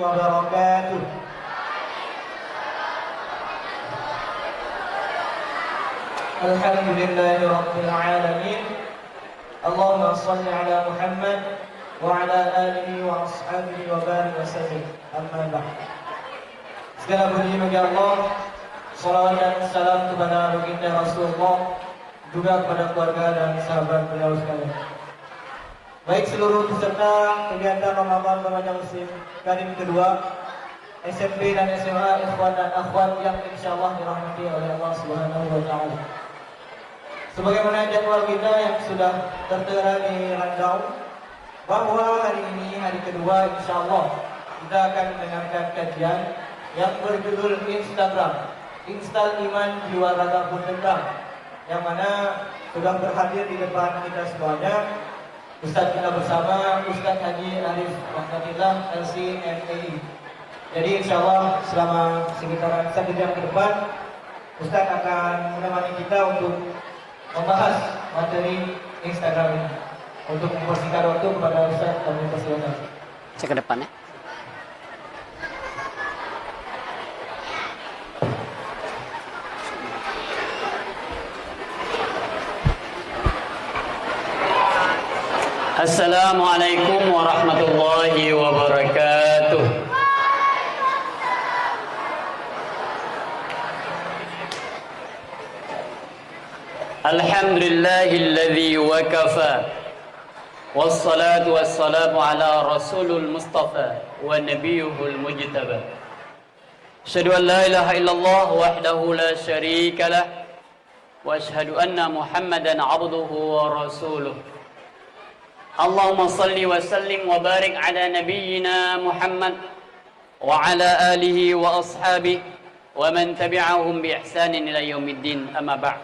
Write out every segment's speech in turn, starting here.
wabarakatuh. Alhamdulillahi rabbil alamin. Allahumma shalli ala Muhammad wa ala alihi wa ashabihi wa barik wa sallim. Amma ba'd. Segala puji bagi Allah, salawat dan salam kepada baginda Rasulullah, juga kepada keluarga dan sahabat beliau sekalian. Baik seluruh peserta kegiatan Ramadan Ramadan Muslim Karim kedua SMP dan SMA, ikhwan dan akhwat yang insyaallah dirahmati oleh Allah Subhanahu wa taala. Sebagaimana jadwal kita yang sudah tertera di rundown, bahwa hari ini hari kedua insyaallah kita akan mendengarkan kajian yang berjudul Install Iman Jiwa Raga Pun Tentram, yang mana sudah berhadir di depan kita semuanya Ustadz kita bersama, Ustadz Haji Arif Mahkatillah LC-MAI. Jadi insyaallah selama sekitaran 1 jam ke depan Ustadz akan menemani kita untuk membahas materi Instagram ini. Untuk mempersingkat waktu kepada Ustadz, kami persilakan. Saya ke depan ya. Assalamualaikum warahmatullahi wabarakatuh. Alhamdulillahilladzi wa kafa, wassalatu wassalamu ala rasulul mustafa wa nabiyuhul mujtaba. Asyhadu an la ilaha illallah wahdahu la syarika lah, wa asyhadu anna Muhammadan abduhu wa rasuluh. Allahumma salli wa sallim wa barik ala nabiyyina Muhammad wa ala alihi wa ashabihi wa man tabi'ahum bi ihsanin ila yaumiddin, amma ba'd.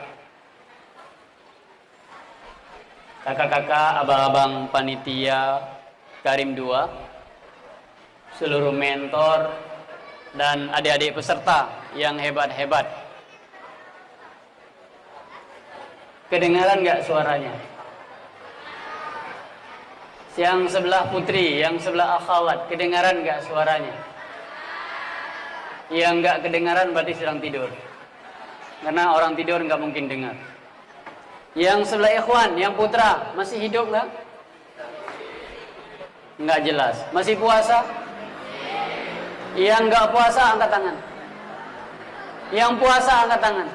Kakak-kakak, abang-abang panitia Karim 2, seluruh mentor dan adik-adik peserta yang hebat-hebat. Kedengaran nggak suaranya? Yang sebelah putri, yang sebelah akhwat, kedengaran nggak suaranya? Yang nggak kedengaran berarti sedang tidur. Karena orang tidur nggak mungkin dengar. Yang sebelah ikhwan, yang putra, masih hidup nggak? Nggak jelas. Masih puasa? Yang nggak puasa angkat tangan. Yang puasa angkat tangan.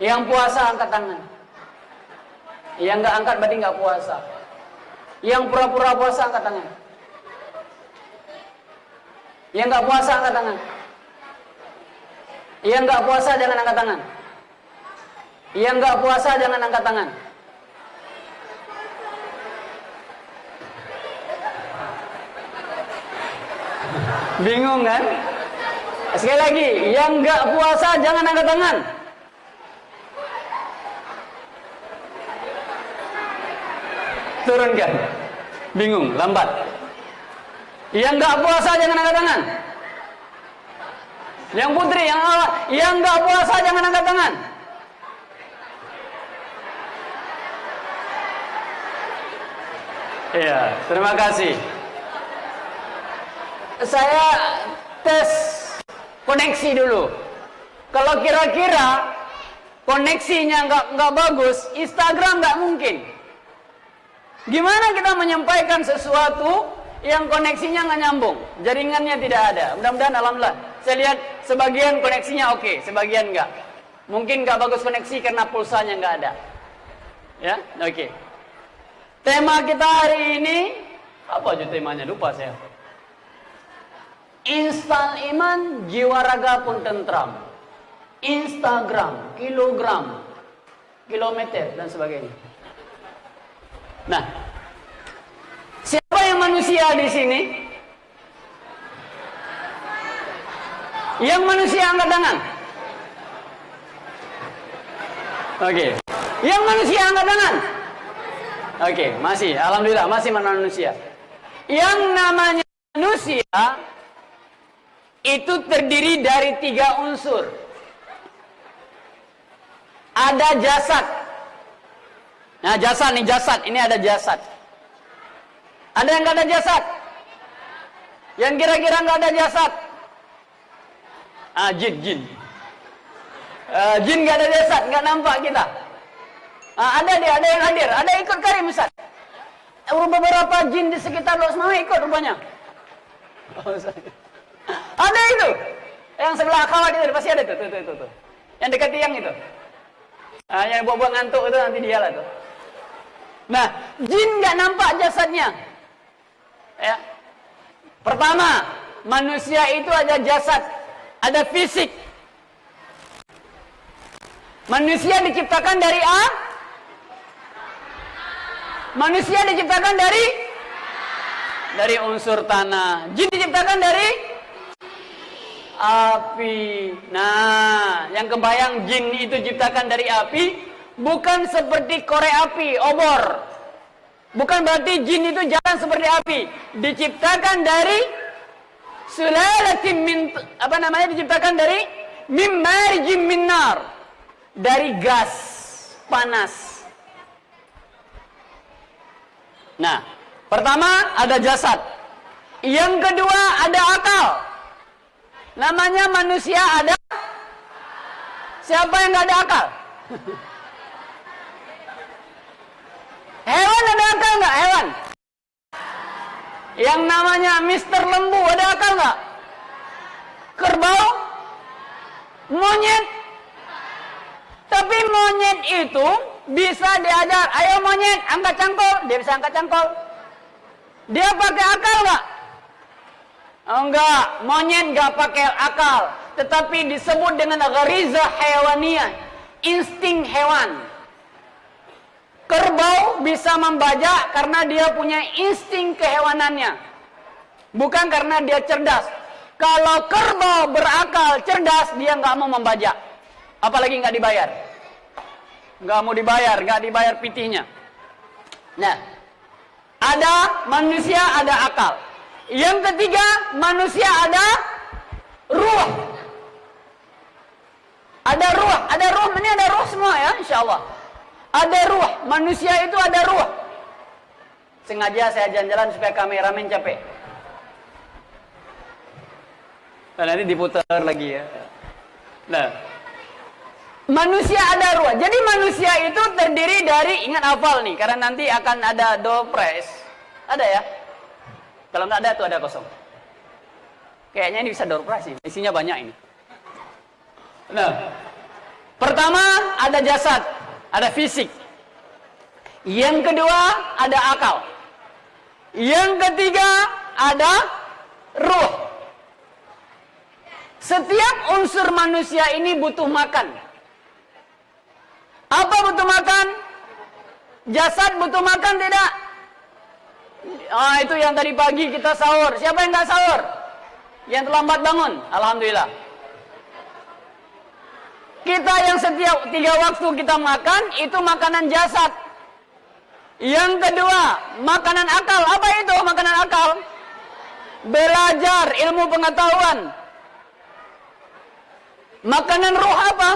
Yang puasa angkat tangan. Yang nggak angkat berarti nggak puasa. Yang pura-pura puasa angkat tangan. Yang nggak puasa angkat tangan. Yang nggak puasa jangan angkat tangan. Yang nggak puasa jangan angkat tangan. Bingung kan? Sekali lagi, yang nggak puasa jangan angkat tangan. Turunkan. Bingung, lambat. Yang nggak puasa jangan angkat tangan. Yang putri, yang nggak puasa jangan angkat tangan. Iya, terima kasih. Saya tes koneksi dulu. Kalau kira-kira koneksinya nggak bagus, Instagram nggak mungkin. Gimana kita menyampaikan sesuatu yang koneksinya nggak nyambung, jaringannya tidak ada? Mudah-mudahan alhamdulillah. Saya lihat sebagian koneksinya oke, sebagian nggak. Mungkin nggak bagus koneksi karena pulsanya nggak ada. Ya, oke. Tema kita hari ini apa aja temanya? Lupa saya. Install iman, jiwa raga pun tentram. Instagram, kilogram, kilometer dan sebagainya. Nah, siapa yang manusia di sini? Yang manusia angkat tangan. Oke. Yang manusia angkat tangan. Oke, masih. Alhamdulillah, masih manusia. Yang namanya manusia itu terdiri dari 3 unsur. Ada jasad. Nah, jasad nih, jasad. Ini ada jasad. Ada yang nggak ada jasad? Yang kira-kira nggak ada jasad? Jin. Jin nggak ada jasad, nggak nampak kita. Ada yang hadir, ada ikut Karim Ustaz. Beberapa jin di sekitar Los Mau ikut rupanya. Ada itu. Yang sebelah kawat itu pasti ada tuh. Yang dekat tiang itu. Yang buat ngantuk itu nanti dia lah tuh. Nah, jin nggak nampak jasadnya. Ya. Pertama, manusia itu ada jasad, ada fisik. Manusia diciptakan dari Manusia diciptakan dari unsur tanah. Jin diciptakan dari api. Nah, yang kebayang jin itu diciptakan dari api, bukan seperti korek api, obor. Bukan berarti jin itu jalan seperti api. Diciptakan dari sulalatin min, diciptakan dari mimmarijim minnar. Dari gas panas. Nah, pertama ada jasad. Yang kedua ada akal. Namanya manusia ada. Siapa yang nggak ada akal? Hewan ada akal nggak? Hewan. Yang namanya Mister Lembu ada akal nggak? Kerbau, monyet. Tapi monyet itu bisa diajar. Ayo monyet, angkat cangkul. Dia bisa angkat cangkul. Dia pakai akal nggak? Oh, enggak, monyet nggak pakai akal. Tetapi disebut dengan ghariza hewaniyah, insting hewan. Kerbau bisa membajak karena dia punya insting kehewanannya, bukan karena dia cerdas. Kalau kerbau berakal, cerdas, dia nggak mau membajak, apalagi nggak dibayar. Nggak mau dibayar, nggak dibayar pitihnya. Nah, ada manusia, ada akal. Yang ketiga, manusia ada ruh. Ada ruh, ini ada ruh semua ya, insya Allah. Ada ruh, manusia itu ada ruh. Sengaja saya jalan-jalan supaya kameramen capek. Nah, nanti diputar lagi ya. Nah, manusia ada ruh. Jadi manusia itu terdiri dari, ingat hafal nih, karena nanti akan ada dopres. Ada ya? Kalau nggak ada tuh ada kosong. Kayaknya ini bisa dopres sih, isinya banyak ini. Nah, pertama ada jasad, ada fisik. Yang kedua ada akal. Yang ketiga ada ruh. Setiap unsur manusia ini butuh makan. Apa butuh makan? Jasad butuh makan tidak? Itu yang tadi pagi kita sahur. Siapa yang nggak sahur? Yang terlambat bangun. Alhamdulillah. Kita yang setiap 3 waktu kita makan, itu makanan jasad. Yang kedua, makanan akal. Apa itu makanan akal? Belajar, ilmu pengetahuan. Makanan ruh apa?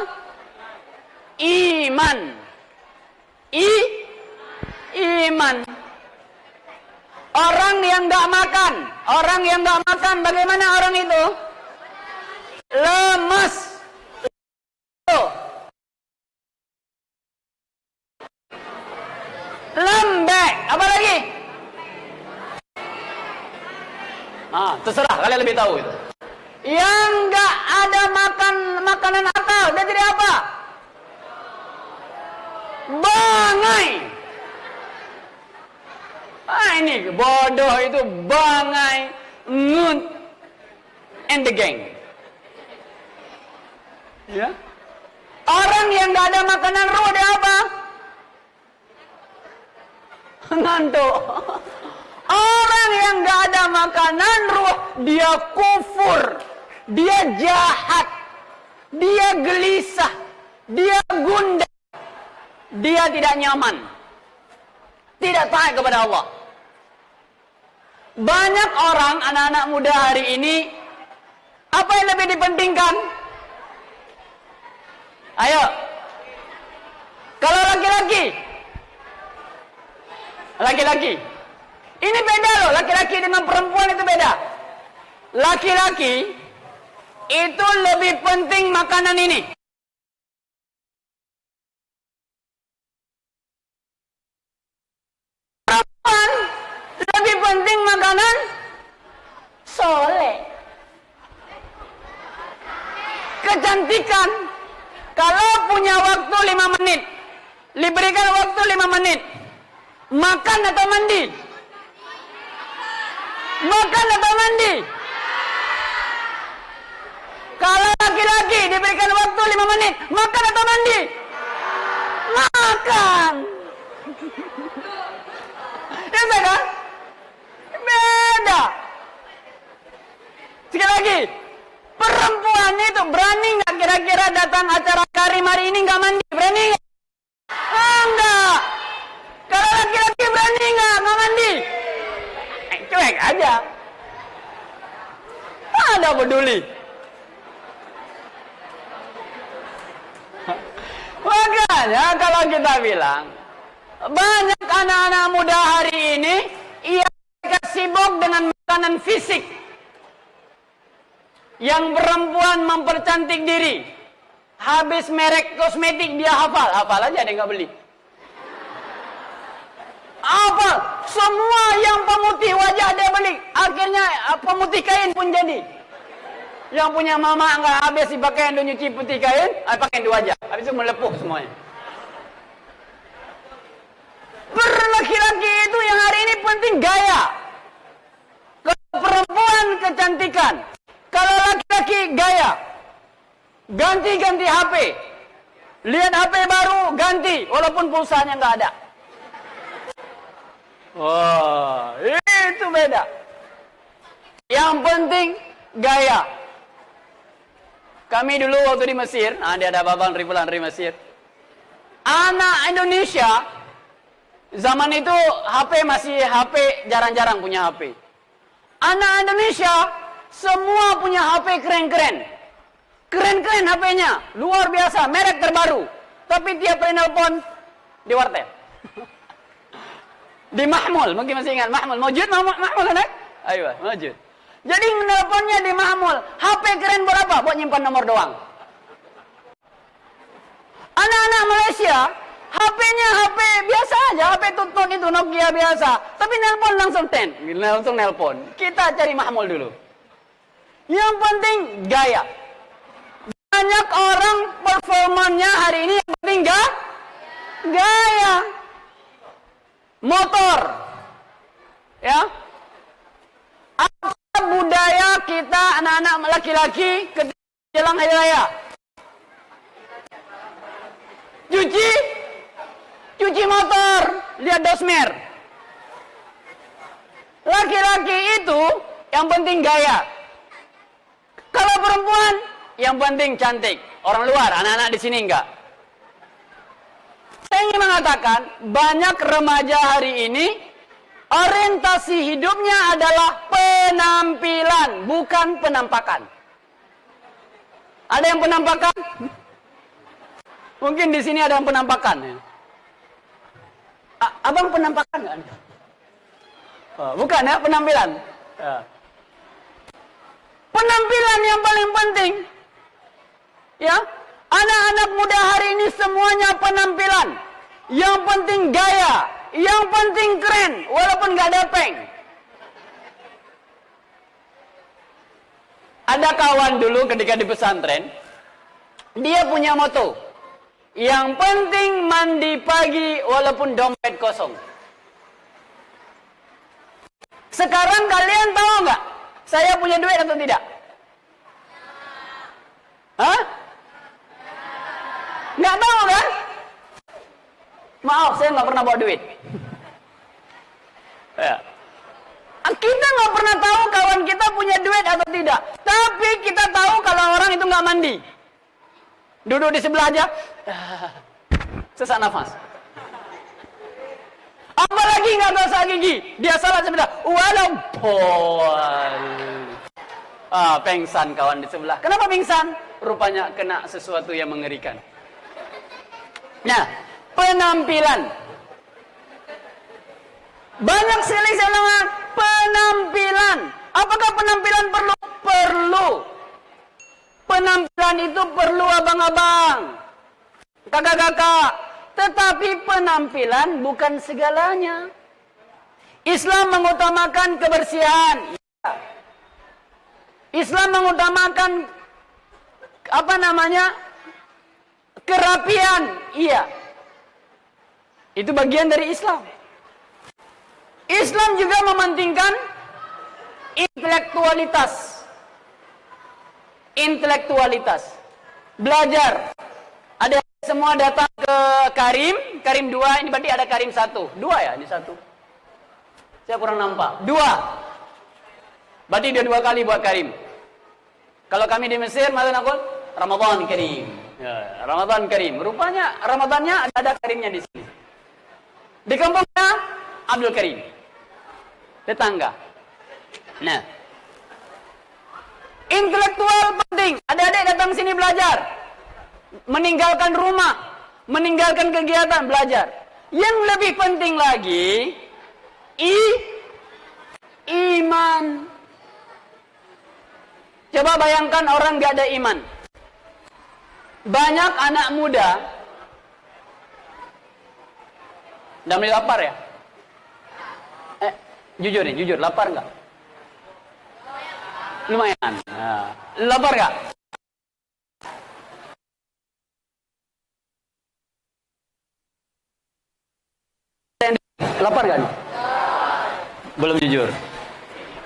Iman. Iman. Orang yang nggak makan, bagaimana orang itu? Lemas. Lembek. Apa lagi? Terserah, kalian lebih tahu itu. Yang nggak ada makanan akal, dia jadi apa? Bangai. Ini bodoh itu bangai, ngut, and the gang. Ya. Orang yang nggak ada makanan ruh dia apa? Ngantuk. Orang yang nggak ada makanan ruh, dia kufur, dia jahat, dia gelisah, dia gundah, dia tidak nyaman, tidak taat kepada Allah. Banyak orang, anak-anak muda hari ini, apa yang lebih dipentingkan? Ayo, kalau laki-laki, ini beda loh, laki-laki dengan perempuan itu beda. laki-laki itu lebih penting makanan ini. Perempuan lebih penting makanan soleh. Kecantikan, kalau punya waktu 5 menit, diberikan waktu 5 menit, makan atau mandi? Makan atau mandi? Kalau laki-laki diberikan waktu 5 menit, makan atau mandi? Makan. Ya kan? Beda. Sekali lagi, perempuan itu berani nggak kira-kira datang acara Karim hari ini nggak mandi? Berani nggak? Enggak. Kalau laki-laki berani nggak mandi? Cuek aja. Ada peduli. Makanya kalau kita bilang banyak anak-anak muda hari ini ia sibuk dengan makanan fisik. Yang perempuan mempercantik diri, habis merek kosmetik dia hafal aja dia nggak beli. Hafal semua yang pemutih wajah dia beli, akhirnya pemutih kain pun jadi. Yang punya mama nggak habis dipakai untuk nyuci putih kain, pakai di wajah, habis itu melepuh semuanya. Laki-laki itu yang hari ini penting gaya. Kalau perempuan kecantikan, kalau laki-laki gaya. Ganti-ganti HP. Lihat HP baru, ganti. Walaupun pulsanya nggak ada. Wah, itu beda. Yang penting gaya. Kami dulu waktu di Mesir, dia ada babang ribuan dari Mesir. Anak Indonesia, zaman itu masih HP, jarang-jarang punya HP. Anak Indonesia semua punya HP keren-keren. Keren-keren HP-nya, luar biasa, merek terbaru. Tapi tiap kali nelpon di wartel. Di Mahmul, mungkin masih ingat Mahmul. Mawjud Mahmul anak? Ayo, mawjud. Jadi menelponnya di Mahmul. HP keren buat apa? Buat nyimpan nomor doang. Anak-anak Malaysia, HP-nya HP biasa aja, HP tutun itu Nokia biasa. Tapi nelpon langsung nelpon. Kita cari Mahmul dulu. Yang penting gaya. Banyak orang performanya hari ini yang penting gaya. Motor. Ya. Apa budaya kita anak-anak laki-laki ketika jelang hari raya? Cuci motor, lihat dosmer. Laki-laki itu yang penting gaya. Kalau perempuan yang penting cantik. Orang luar, anak-anak di sini enggak. Saya ingin mengatakan banyak remaja hari ini orientasi hidupnya adalah penampilan, bukan penampakan. Ada yang penampakan? Mungkin di sini ada yang penampakan. Ya. Abang penampakan nggak? Bukan ya, penampilan. Ya. Penampilan yang paling penting. Ya, anak-anak muda hari ini semuanya penampilan. Yang penting gaya, yang penting keren, walaupun nggak ada peng. Ada kawan dulu ketika di pesantren, dia punya moto. Yang penting mandi pagi walaupun dompet kosong. Sekarang kalian tahu nggak? Saya punya duit atau tidak? Hah? Nggak tahu kan? Maaf, saya nggak pernah bawa duit. Ya. Kita nggak pernah tahu kawan kita punya duit atau tidak. Tapi kita tahu kalau orang itu nggak mandi. Duduk di sebelah aja, sesak nafas. Apalagi nggak gosok gigi, dia salat sebelah, walaupun pengsan kawan di sebelah. Kenapa pingsan? Rupanya kena sesuatu yang mengerikan. Nah, penampilan. Banyak sekali saya bilang penampilan. Apakah penampilan perlu perlu. Penampilan itu perlu abang-abang, kakak-kakak. Tetapi penampilan bukan segalanya. Islam mengutamakan kebersihan. Islam mengutamakan kerapian. Iya. Itu bagian dari Islam. Islam juga mementingkan intelektualitas. Belajar. Ada semua datang ke Karim 2, ini berarti ada Karim 1. 2 ya, ini 1. Saya kurang nampak. 2. Berarti dia 2 kali buat Karim. Kalau kami di Mesir, maka nakul Ramadan Karim. Ya, Ramadan Karim. Rupanya Ramadannya ada Karimnya di sini. Di kampungnya Abdul Karim. Tetangga. Nah, intelektual penting. Adik-adik datang sini belajar. Meninggalkan rumah, meninggalkan kegiatan belajar. Yang lebih penting lagi, iman. Coba bayangkan orang gak ada iman. Banyak anak muda. Udah mulai lapar ya? Jujur, lapar nggak? Lumayan. Nah, lapar nggak? Lapar nggak? Belum jujur.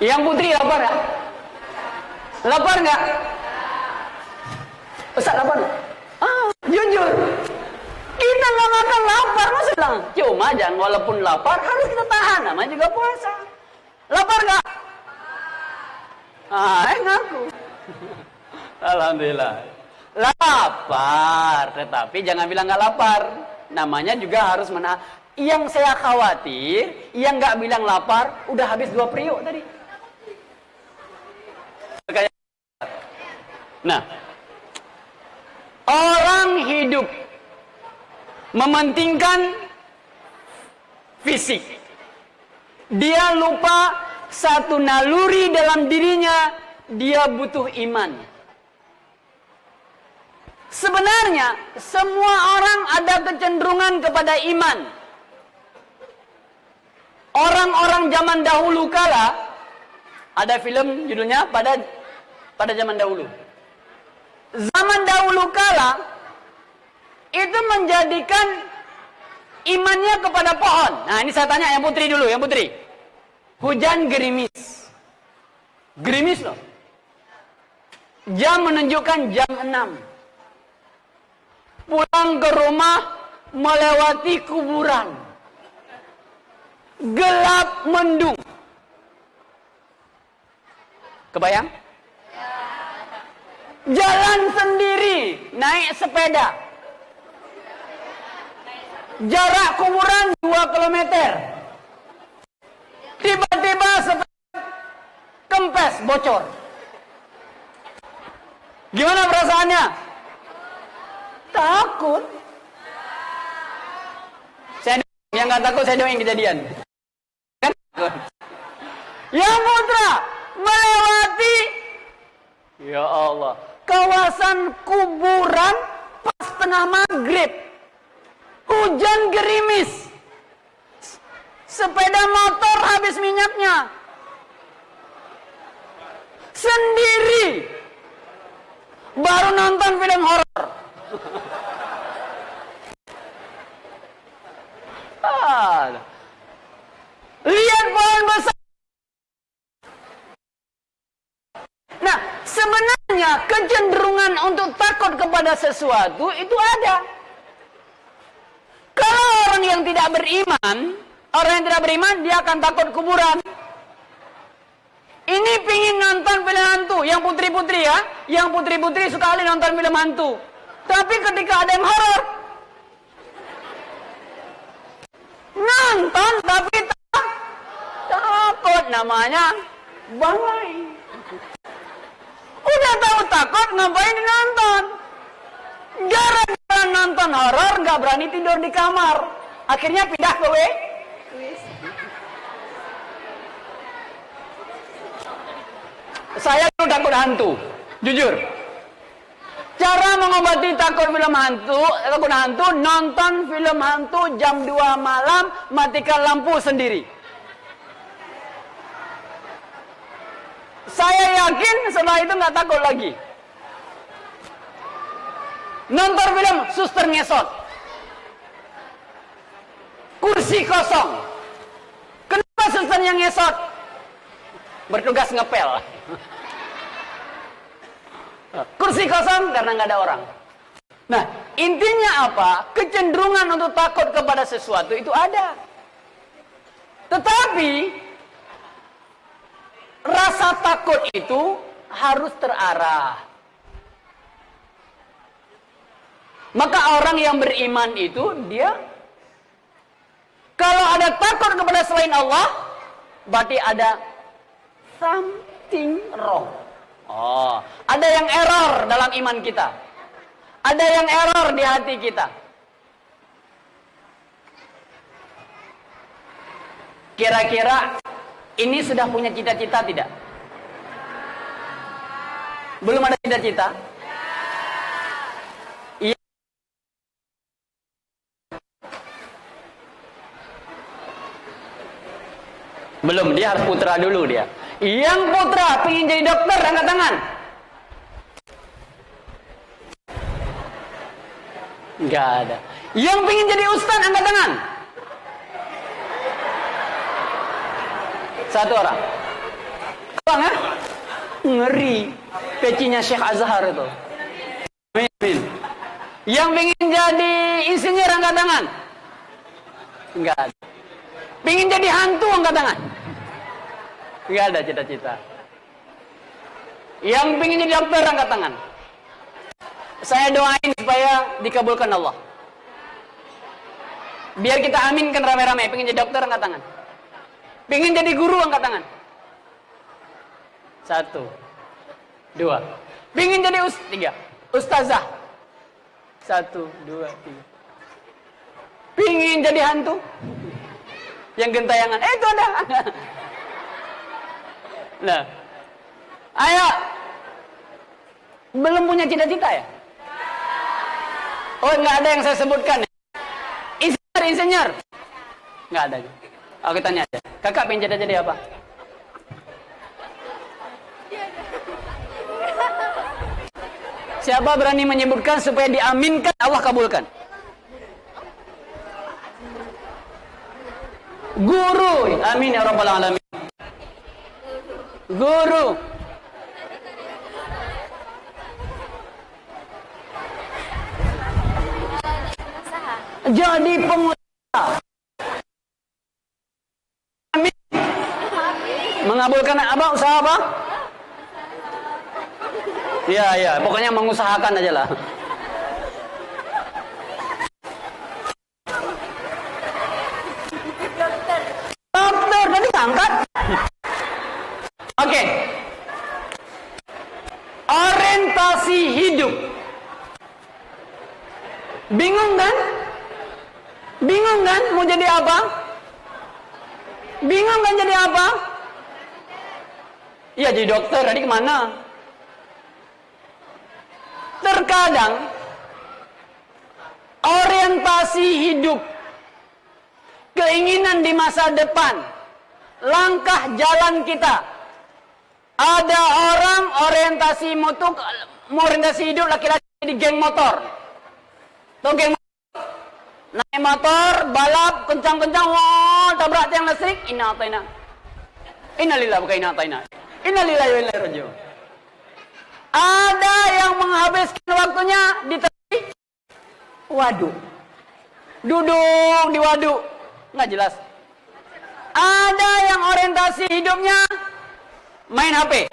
Yang putri lapar nggak? Lapar nggak? Ustaz lapar nggak? Jujur. Kita nggak makan lapar, masa bilang? Cuma jangan walaupun lapar harus kita tahan, namanya juga puasa. Lapar nggak? Ngaku. Alhamdulillah. Lapar, tetapi jangan bilang nggak lapar. Namanya juga harus menahan. Yang saya khawatir, yang nggak bilang lapar, udah habis 2 periuk tadi. Nah, orang hidup mementingkan fisik. Dia lupa satu naluri dalam dirinya, dia butuh iman. Sebenarnya semua orang ada kecenderungan kepada iman. Orang-orang zaman dahulu kala, ada film judulnya pada zaman dahulu. Zaman dahulu kala itu menjadikan imannya kepada pohon. Nah, ini saya tanya yang putri dulu, yang putri. Hujan gerimis. Gerimis loh. Jam menunjukkan jam 6. Pulang ke rumah melewati kuburan. Gelap mendung. Kebayang? Jalan sendiri, naik sepeda. Jarak kuburan 2 km. Tiba-tiba sepeda kempes, bocor. Gimana perasaannya? Takut. Yang nggak takut saya doain kejadian. Kan? Yang putra melewati, ya Allah, kawasan kuburan pas tengah maghrib. Hujan gerimis. Sepeda motor habis minyaknya. Sendiri. Baru nonton film horor. Lihat pohon besar. Nah, sebenarnya kecenderungan untuk takut kepada sesuatu itu ada. Kalau orang yang tidak beriman, dia akan takut kuburan. Ini pingin nonton film hantu, yang putri-putri ya, yang putri-putri sekali nonton film hantu. Tapi ketika ada yang horor, nonton tapi takut, namanya banggai. Udah tahu takut, ngapain nonton? Gara-gara nonton horor nggak berani tidur di kamar, akhirnya pindah ke saya takut hantu? Jujur. Cara mengobati takut hantu, nonton film hantu jam 2 malam, matikan lampu sendiri. Saya yakin setelah itu nggak takut lagi. Nonton film suster ngesot. Kursi kosong. Kenapa susternya ngesot? Bertugas ngepel. Kursi kosong karena nggak ada orang. Nah, intinya apa? Kecenderungan untuk takut kepada sesuatu itu ada. Tetapi rasa takut itu harus terarah. Maka orang yang beriman itu dia kalau ada takut kepada selain Allah, berarti ada something wrong. Oh, ada yang error dalam iman kita. Ada yang error di hati kita. Kira-kira ini sudah punya cita-cita tidak? Belum ada cita-cita? Iya. Belum, dia harus putra dulu dia. Yang putra pengen jadi dokter, angkat tangan. Enggak ada. Yang pengen jadi ustaz, angkat tangan. Satu orang. Abang, ya? Ngeri. Pecinya Syekh Azhar itu. Amin. Yang pengen jadi insinyur, angkat tangan. Enggak ada. Pengen jadi hantu, angkat tangan. Enggak ada cita-cita. Yang pengen jadi dokter, angkat tangan. Saya doain supaya dikabulkan Allah. Biar kita aminkan rame-rame. Pengen jadi dokter, angkat tangan. Pengen jadi guru, angkat tangan. 1, 2. Pengen jadi 3. Ustazah. 1, 2, 3. Pengen jadi hantu. Yang gentayangan. Itu ada. Nah, ayo. Belum punya cita-cita ya? Oh, nggak ada yang saya sebutkan ya? Insinyur. Nggak ada. Aku tanya aja. Kakak pengen jadi apa? Siapa berani menyebutkan supaya diaminkan Allah kabulkan? Guru. Amin ya rabbal alamin. Guru. Jadi pengusaha. Amin. Mengabulkan apa? Usaha apa? Iya, pokoknya mengusahakan aja lah. Dokter, tadi angkat. Oke. Orientasi hidup. Bingung kan? Bingung kan mau jadi apa? Bingung kan jadi apa? Iya, jadi dokter. Tadi kemana? Terkadang orientasi hidup, keinginan di masa depan, langkah jalan kita. Ada orang orientasi hidup laki-laki di geng motor. Tahu geng motor? Naik motor, balap, kencang-kencang, wah, tabrak tiang listrik, innalillahi bukan innalillahi wa inna ilaihi raji'un. Ada yang menghabiskan waktunya di tepi waduk. Duduk di waduk. Nggak jelas. Ada yang orientasi hidupnya main HP.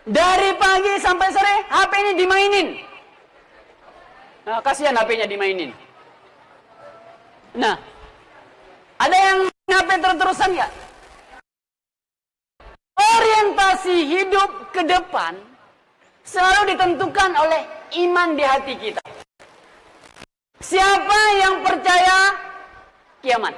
Dari pagi sampai sore HP ini dimainin. Nah, kasihan HP-nya dimainin. Nah, ada yang main HP terus-terusan nggak? Orientasi hidup ke depan selalu ditentukan oleh iman di hati kita. Siapa yang percaya kiamat?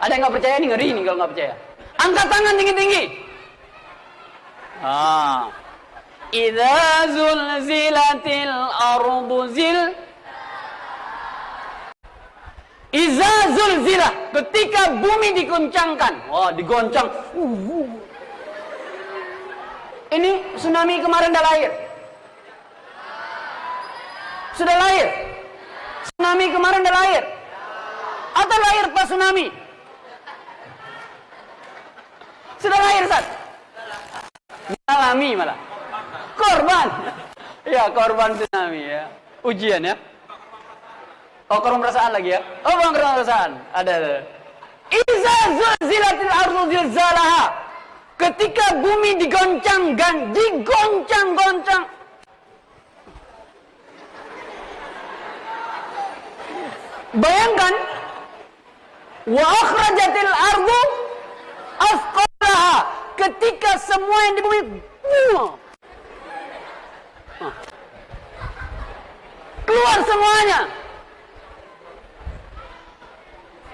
Ada yang nggak percaya? Ini ngeri nih kalau nggak percaya. Angkat tangan tinggi-tinggi. Idza zulzilatil ardu Iza zulzilah, ketika bumi diguncangkan. Wah, digoncang. Ini tsunami kemarin dah lahir. Sudah lahir. Tsunami kemarin dah lahir. Atau lahir pas tsunami? Sudah lahir, Ustaz? Alami malah. Korban. Ya, korban tsunami ya. Ujian ya. Oh, korban perasaan lagi ya? Oh, bukan korban perasaan. Ada. Iza zulzilatil ardu zilzalaha. Ketika bumi digoncangkan, digoncang-goncang. Bayangkan, wa akhrajatil ardu asqalaha. Ketika semua yang di bumi keluar semuanya.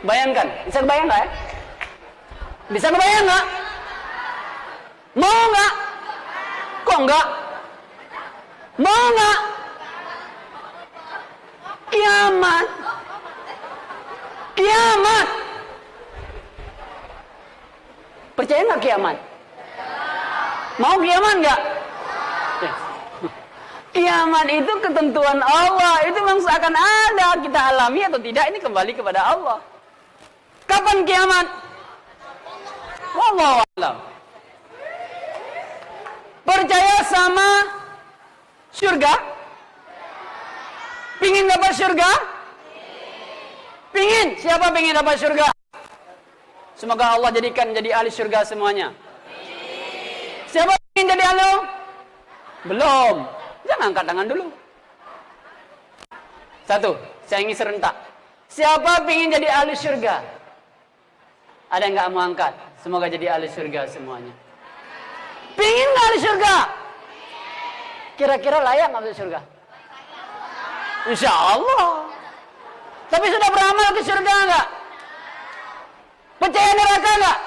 Bayangkan, bisa kebayang nggak ya? Bisa kebayang nggak? Mau nggak? Kok nggak? Mau nggak? Kiamat. Kiamat. Percaya nggak kiamat? Mau kiamat nggak? Kiamat itu ketentuan Allah. Itu memang seakan ada. Kita alami atau tidak, ini kembali kepada Allah. Kapan kiamat? Wallahu a'lam. Percaya sama surga? Pingin dapat surga? Pingin? Siapa pingin dapat surga? Semoga Allah jadikan jadi ahli surga semuanya. Siapa pingin jadi ahli? Belum. Jangan angkat tangan dulu. Satu, saya ingin serentak. Siapa pingin jadi ahli surga? Ada yang nggak mau angkat? Semoga jadi ahli surga semuanya. Pingin nggak ahli surga? Kira-kira layak nggak masuk surga? Insya Allah. Tapi sudah beramal ke surga nggak? Percaya neraka nggak?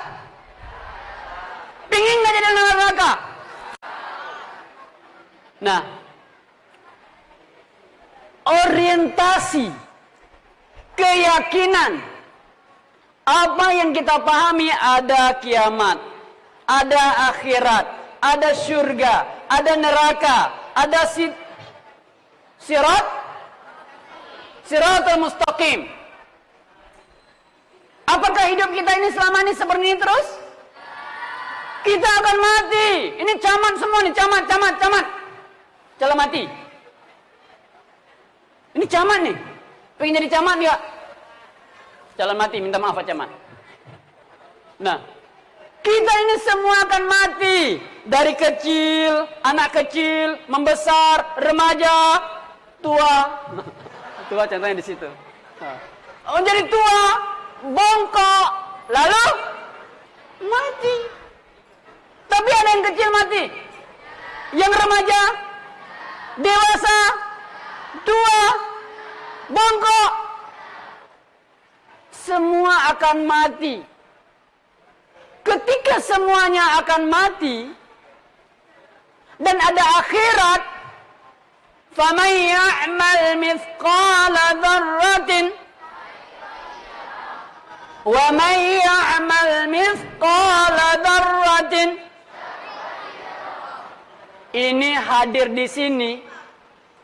Pingin nggak jadi neraka? Nah, orientasi, keyakinan, apa yang kita pahami, ada kiamat, ada akhirat, ada surga, ada neraka, ada siratul mustaqim. Apakah hidup kita ini selama ini seperti ini terus? Kita akan mati. Ini camat semua nih, camat. Calon mati. Ini camat nih. Pengen jadi camat nggak? Calon mati, minta maaf Pak Camat. Nah, kita ini semua akan mati. Dari kecil, anak kecil, membesar, remaja, tua. Tua contohnya di situ. Jadi tua, bongkok, lalu mati. Tapi ada yang kecil mati. Yang remaja, dewasa, tua, bongkok, semua akan mati. Ketika semuanya akan mati dan ada akhirat, faman ya'mal mithqala dzarratin wa man ya'mal mithqala dzarratin. Ini hadir di sini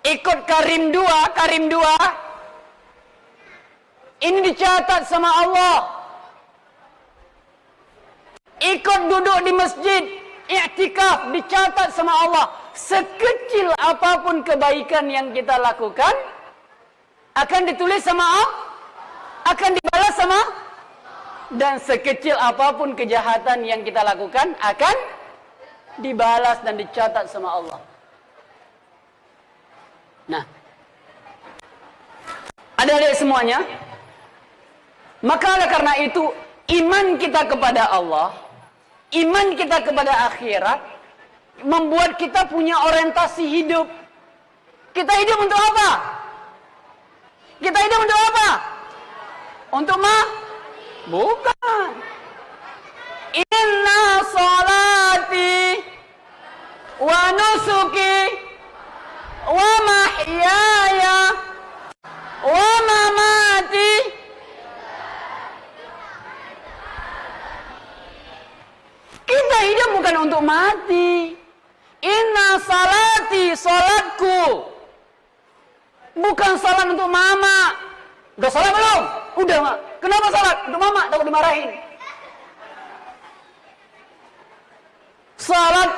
ikut Karim 2. Ini dicatat sama Allah. Ikut duduk di masjid, i'tikaf, dicatat sama Allah. Sekecil apapun kebaikan yang kita lakukan, akan ditulis sama Allah, akan dibalas sama. Dan sekecil apapun kejahatan yang kita lakukan, akan dibalas dan dicatat sama Allah. Nah, adik-adik semuanya, maka oleh karena itu, iman kita kepada Allah, iman kita kepada akhirat, membuat kita punya orientasi hidup. Kita hidup untuk apa? Kita hidup untuk apa? Untuk Bukan. wa nusuki wa mahyaya wa mamati. Kita hidup bukan untuk mati. Inna salati, salatku. Bukan salat untuk mama. Udah salat belum? Udah, Mak. Kenapa salat? Untuk mama, takut dimarahin. Salat,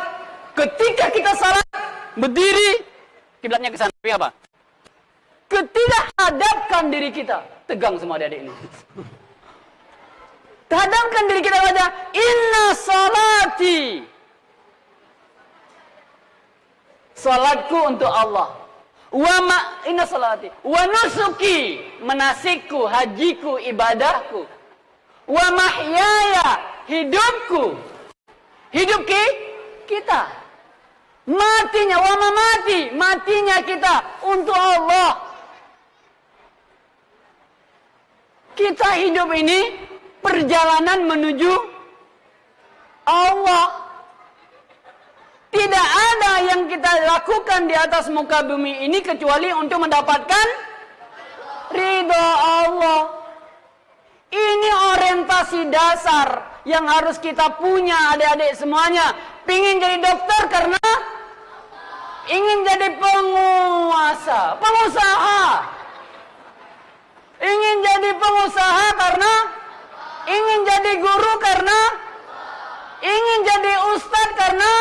ketika kita salat, berdiri, kiblatnya ke sana. Tapi apa? Ketika hadapkan diri kita, tegang semua adik-adik ini. Hadapkan diri kita baca, inna salati. Salatku untuk Allah. Inna salati. Wa nusuki, menasikku, hajiku, ibadahku. Wa mahyaya, hidupku. Hidup kita. Matinya, wa mamati, matinya kita untuk Allah. Kita hidup ini perjalanan menuju Allah. Tidak ada yang kita lakukan di atas muka bumi ini kecuali untuk mendapatkan ridho Allah. Ini orientasi dasar yang harus kita punya adik-adik semuanya. Pingin jadi dokter karena ingin jadi pengusaha. Ingin jadi pengusaha karena ingin jadi guru karena ingin jadi ustadz karena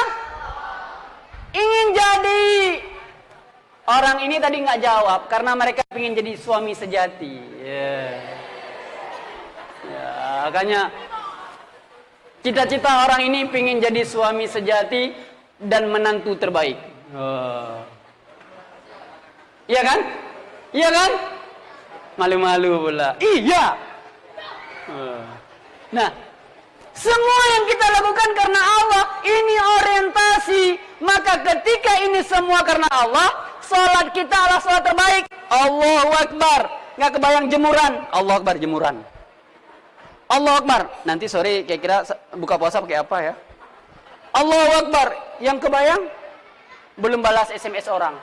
ingin jadi. Orang ini tadi nggak jawab karena mereka ingin jadi suami sejati. Makanya cita-cita orang ini ingin jadi suami sejati dan menantu terbaik. Iya kan? Iya kan? Malu-malu pula. Iya. Nah, semua yang kita lakukan karena Allah, ini orientasi. Maka ketika ini semua karena Allah, salat kita adalah salat terbaik. Allahu Akbar. Nggak kebayang jemuran. Allahu Akbar, jemuran. Allahu Akbar. Nanti sore kira-kira buka puasa pakai apa ya? Allahu Akbar. Yang kebayang belum balas SMS orang.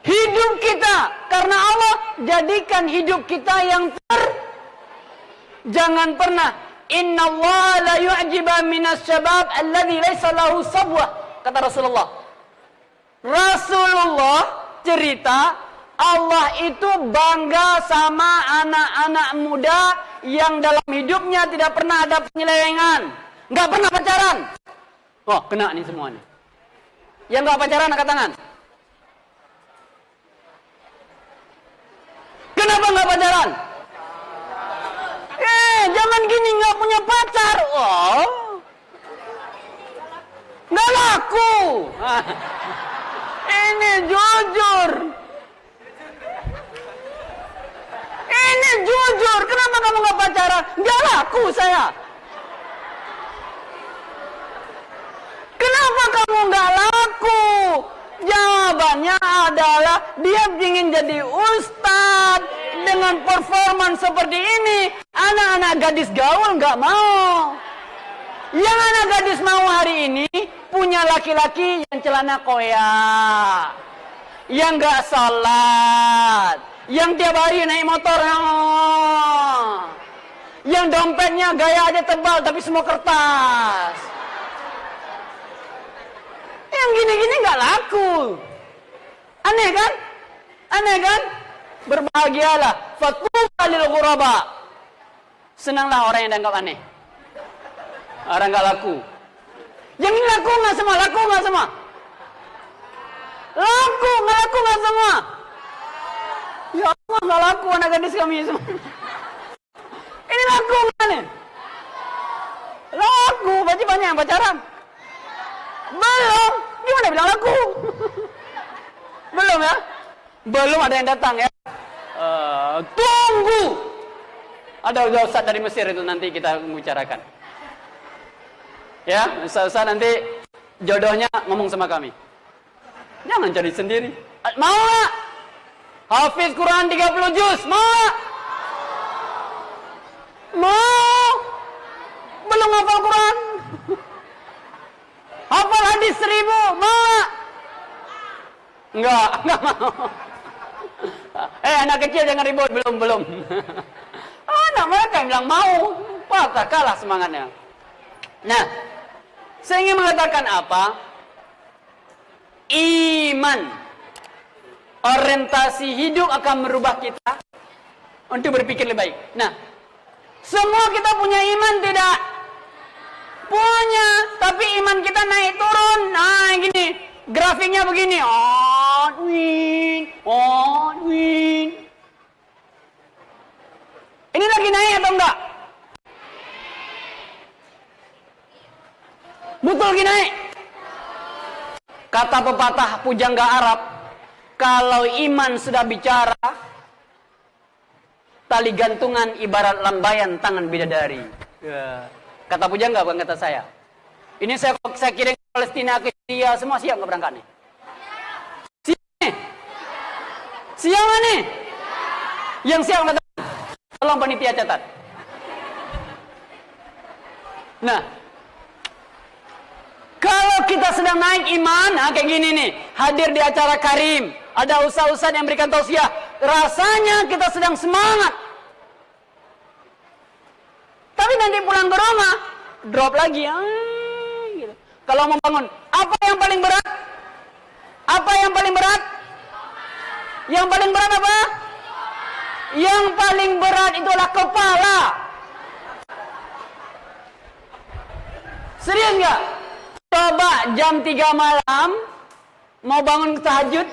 Hidup kita karena Allah, jadikan hidup kita yang jangan pernah innallaha la yu'jiba minas syabab alladhi laysa lahu sabwah, kata Rasulullah. Rasulullah cerita Allah itu bangga sama anak-anak muda yang dalam hidupnya tidak pernah ada penyelewengan, nggak pernah pacaran. Oh, kena nih semua nih. Yang nggak pacaran angkat tangan. Kenapa nggak pacaran? Jangan gini, nggak punya pacar. Oh, nggak laku. Ini jujur. Ini jujur. Kenapa kamu nggak pacaran? Nggak laku saya. Kenapa kamu nggak laku? Jawabannya adalah dia ingin jadi ustadz dengan performan seperti ini. Anak-anak gadis gaul nggak mau. Yang anak gadis mau hari ini punya laki-laki yang celana koyak, yang nggak salat, yang tiap hari naik motor, yang dompetnya gaya aja tebal tapi semua kertas. Yang gini-gini nggak laku. Aneh kan? Aneh kan? Berbahagialah. Fatuba lil ghuraba. Senanglah orang yang dianggap aneh. Orang nggak laku. Yang ini laku nggak semua? Laku nggak semua? Laku nggak semua? Ya Allah, nggak laku anak gadis kami semua. Ini laku nggak nih? Laku. Berarti banyak yang pacaran. Belum. Gimana bilang laku? Belum ya? Belum ada yang datang ya? Tunggu. Ada ustaz dari Mesir itu nanti kita membicarakan. Ya, ustaz nanti jodohnya ngomong sama kami. Jangan cari sendiri. Mau gak? Hafiz Quran 30 juz. Mau gak? Mau. Belum hafal Quran. Hafal hadis 1000, mau nggak? Enggak mau. Anak kecil jangan ribut, belum. Anak mereka yang bilang mau, patah kalah semangatnya. Nah, saya ingin mengatakan apa? Iman, orientasi hidup akan merubah kita untuk berpikir lebih baik. Nah, semua kita punya iman tidak? Punya, tapi iman kita naik turun. Nah, gini, grafiknya begini. On, win. Ini lagi naik atau enggak? Betul lagi naik. Kata pepatah pujangga Arab, kalau iman sudah bicara, tali gantungan ibarat lambaian tangan bidadari. Ya. Kata pujangga, bukan kata saya. Ini saya kirim ke Palestina, ke Syria, semua siap nggak berangkat nih? Siap nggak nih? Yang siap kata, tolong panitia catat. Nah, kalau kita sedang naik iman, kayak gini nih, hadir di acara Karim, ada ustaz-ustaz yang berikan tausiah, rasanya kita sedang semangat. Tapi nanti pulang ke rumah, drop lagi. Gitu. Kalau mau bangun, apa yang paling berat? Apa yang paling berat? Yang paling berat apa? Yang paling berat itulah kepala. Serius nggak? Coba jam 3 malam mau bangun tahajud,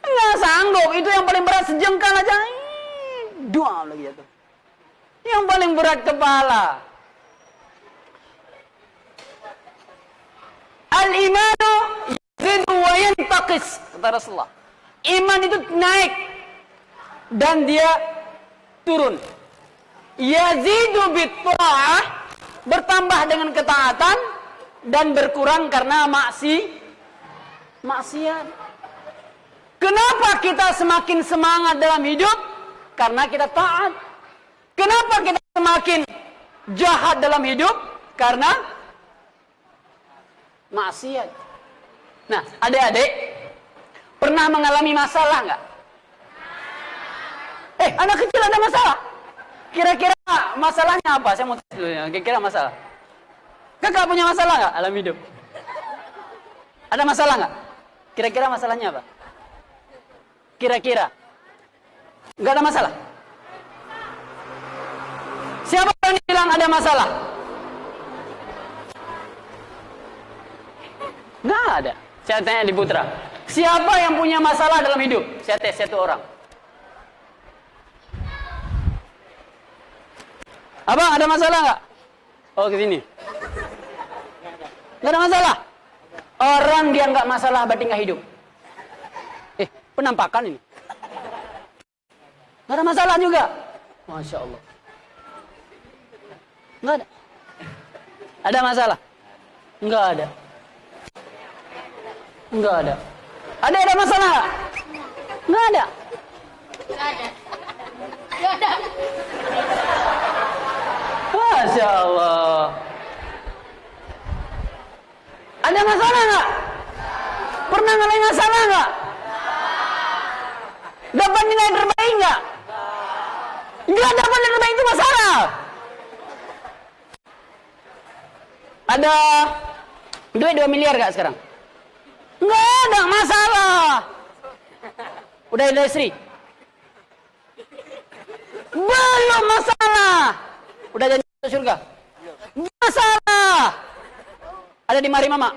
nggak sanggup. Itu yang paling berat, sejengkal aja. Dua lagi jatuh. Yang paling berat kepala. Al-imanu yazidu wa yantaqis, kata Rasulullah. Iman itu naik dan dia turun. Yazidu bitta'ah, bertambah dengan ketaatan, dan berkurang karena maksiat. Kenapa kita semakin semangat dalam hidup? Karena kita taat. Kenapa kita semakin jahat dalam hidup? Karena maksiat. Nah, adik-adik pernah mengalami masalah nggak? Anak kecil ada masalah. Kira-kira masalahnya apa? Saya mau tes dulu ya. Kira-kira masalah. Kakak punya masalah nggak dalam hidup? Ada masalah nggak? Kira-kira masalahnya apa? Kira-kira nggak ada masalah? Siapa yang bilang ada masalah? Nggak ada. Saya tanya di Putra, siapa yang punya masalah dalam hidup? Saya tes satu orang. Abang, ada masalah nggak? Oh, ke sini. Nggak ada masalah. Orang dia nggak masalah berarti nggak hidup. Penampakan ini. Nggak ada masalah juga. Masya Allah. Nggak ada. Ada masalah? Nggak ada. Nggak ada. Ada masalah nggak? Nggak ada. Nggak ada. Nggak ada. Masya Allah. Ada masalah nggak? Pernah ngalamin masalah nggak? Dapat nilai terbaik nggak? Nggak dapat nilai terbaik itu masalah. Ada duit 2 miliar nggak sekarang? Nggak ada masalah. Udah ada istri? Belum masalah. Udah janji masuk surga? Masalah. Ada di mari mama?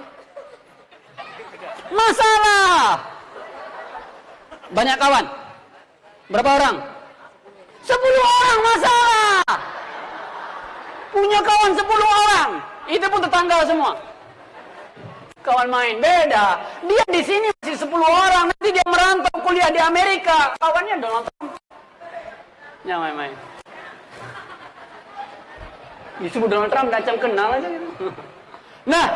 Masalah. Banyak kawan? Berapa orang? 10 orang masalah. Punya kawan 10 orang. Itu pun tetangga semua. Kawan main beda. Dia di sini masih 10 orang. Nanti dia merantau kuliah di Amerika. Kawannya Donald Trump. Ya main-main. Disebut Donald Trump, kacang kenal aja. Nah,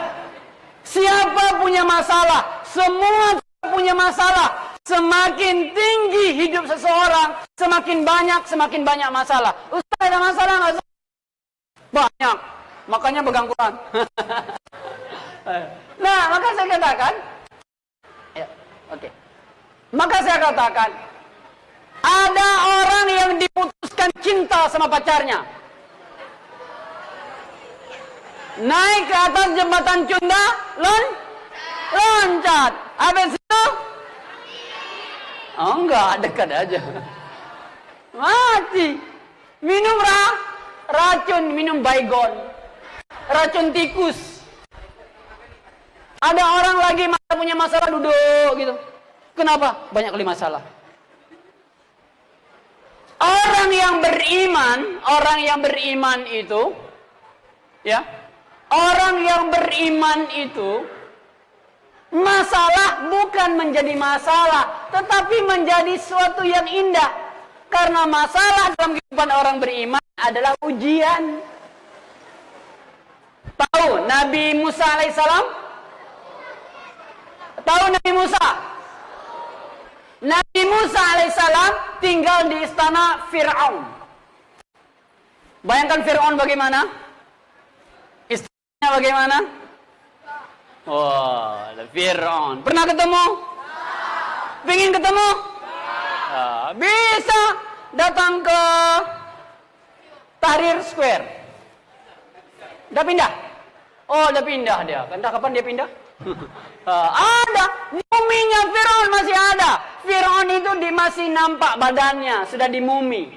siapa punya masalah? Semua punya masalah. Semakin tinggi hidup seseorang, semakin banyak masalah. Ustaz, ada masalah nggak? Banyak. makanya pegang Quran. Nah, maka saya katakan, ya, oke. Maka saya katakan, ada orang yang diputuskan cinta sama pacarnya. Naik ke atas jembatan Cunda, loncat. Habis itu, oh enggak, dekat aja. Mati. Minum racun, minum baygon. Racun tikus. Ada orang lagi punya masalah duduk gitu. Kenapa? Banyak kali masalah. Orang yang beriman itu, ya, orang yang beriman itu, masalah bukan menjadi masalah, tetapi menjadi sesuatu yang indah. Karena masalah dalam kehidupan orang beriman adalah ujian. Tahu Nabi Musa alaihissalam? Tahu Nabi Musa? Nabi Musa alaihissalam tinggal di istana Fir'aun. Bayangkan Fir'aun bagaimana? Istrinya bagaimana? Wah, Fir'aun. Pernah ketemu? Pengen ketemu? Bisa datang ke Tahrir Square. Udah pindah? Oh, udah pindah dia. Entah kapan dia pindah? Ada. Muminya Fir'aun masih ada. Fir'aun itu masih nampak badannya. Sudah dimumi.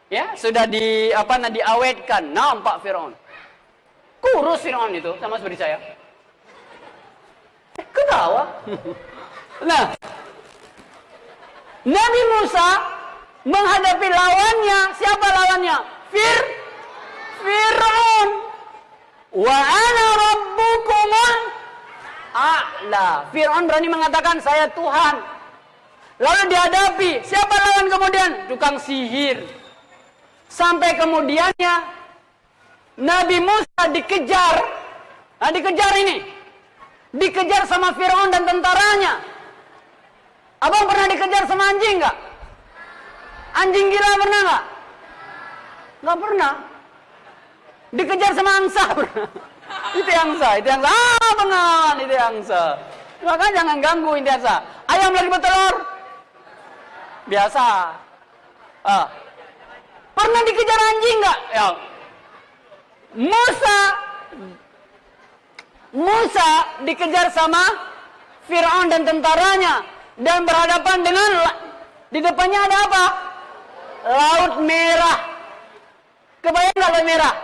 Ya, sudah diawetkan. Nampak Fir'aun. Kurus Fir'aun itu. Sama seperti saya. Ketawa. Nah, Nabi Musa menghadapi lawannya. Siapa lawannya? Fir'aun. Wa ana rabbukumul a'la. Fir'aun berani mengatakan saya Tuhan. Lalu dihadapi. Siapa lawan kemudian? Tukang sihir. Sampai kemudiannya Nabi Musa dikejar. Nah, dikejar sama Fir'aun dan tentaranya. Abang pernah dikejar sama anjing nggak? Anjing gila pernah nggak? Nggak pernah. Dikejar sama angsa pernah. Itu angsa. Bengal, itu angsa. Maka jangan ganggu itu angsa. Ayam lagi bertelur. Biasa. Pernah dikejar anjing nggak? Ya. Musa dikejar sama Fir'aun dan tentaranya. Dan berhadapan dengan, di depannya ada apa? Laut Merah. Kebayang nggak Laut Merah?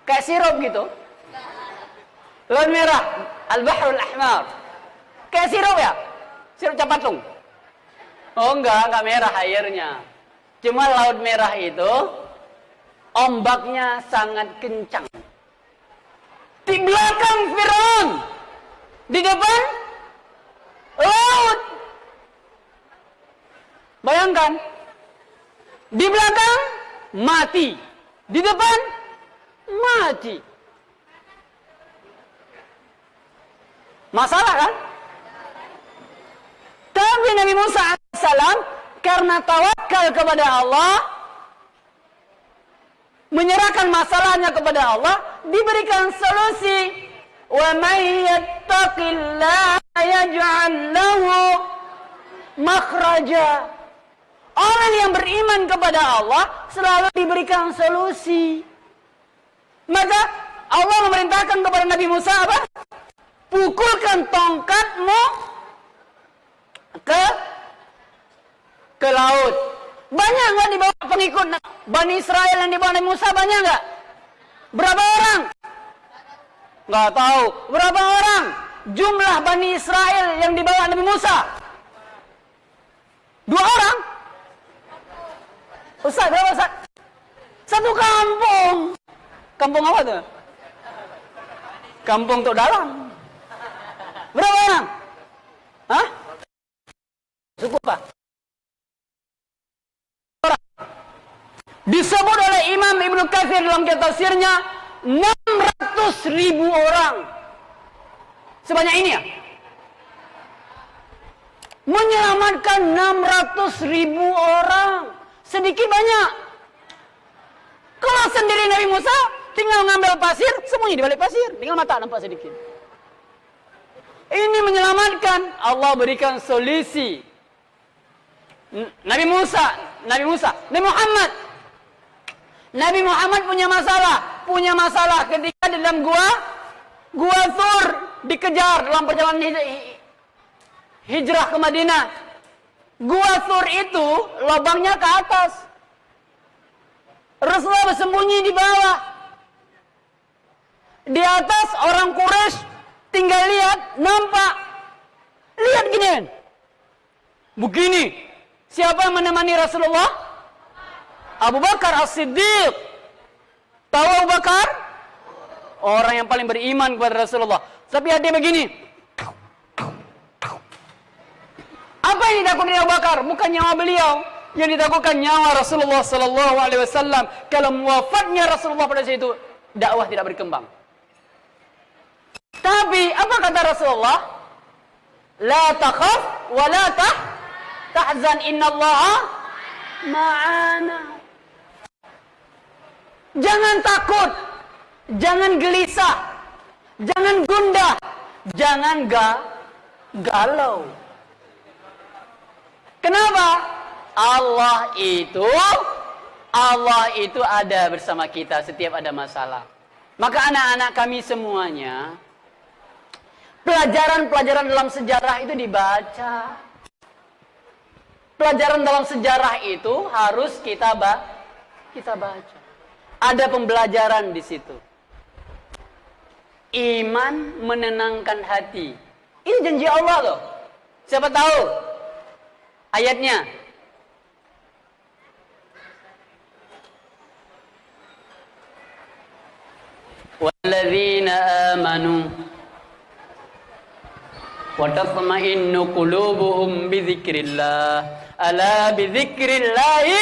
Kayak sirup gitu. Laut Merah, Al-Bahrul Ahmar. Kayak sirup ya? Sirup capatung. Oh enggak merah airnya. Cuma Laut Merah itu ombaknya sangat kencang. Di belakang Fir'aun, di depan laut. Bayangkan, di belakang mati, di depan mati. Masalah kan? Tapi Nabi Musa AS karena tawakal kepada Allah, menyerahkan masalahnya kepada Allah, diberikan solusi. Wa may yattaqillaha yaj'al lahu makhraja. Orang yang beriman kepada Allah selalu diberikan solusi. Maka Allah memerintahkan kepada Nabi Musa apa? Pukulkan tongkatmu ke laut. Banyak nggak dibawa pengikut Bani Israel yang dibawa Nabi Musa? Banyak nggak? Berapa orang? Nggak tahu. Berapa orang jumlah Bani Israel yang dibawa Nabi Musa? 2 orang. Ustaz, berapa Ustaz? 1 kampung. Kampung apa tuh? Kampung Tok Dalam. Berapa orang? Hah? Cukup Pak? Disebut oleh Imam Ibnu Katsir dalam kitab tafsirnya 600.000 orang. Sebanyak ini ya. Menyelamatkan 600.000 orang. Sedikit banyak. Kalau sendiri Nabi Musa tinggal ngambil pasir, sembunyi di balik pasir, tinggal mata nampak sedikit. Ini menyelamatkan. Allah berikan solusi. Nabi Muhammad punya masalah ketika di dalam gua Thur dikejar dalam perjalanan hijrah ke Madinah. Gua Thur itu lubangnya ke atas. Rasulullah bersembunyi di bawah. Di atas orang Quraisy tinggal lihat, nampak. Lihat gini. Begini. Siapa yang menemani Rasulullah? Abu Bakar As-Siddiq. Tahu Abu Bakar? Orang yang paling beriman kepada Rasulullah. Tapi dia begini. Apa yang ditakutkan Abu Bakar? Bukan nyawa beliau. Yang ditakutkan nyawa Rasulullah sallallahu alaihi wasallam. Kalau wafatnya Rasulullah pada saat itu, dakwah tidak berkembang. Tapi apa kata Rasulullah? La takhaf wa la tahzan, innallaha ma'ana. Jangan takut, jangan gelisah, jangan gundah, jangan galau. Kenapa? Allah itu ada bersama kita setiap ada masalah. Maka anak-anak kami semuanya, pelajaran-pelajaran dalam sejarah itu dibaca. Pelajaran dalam sejarah itu harus kita baca. Ada pembelajaran di situ. Iman menenangkan hati. Ini janji Allah loh. Siapa tahu ayatnya? Walladzina amanu wa tatma'innu qulubuhum bi dzikrillah. Ala bi dzikrillahi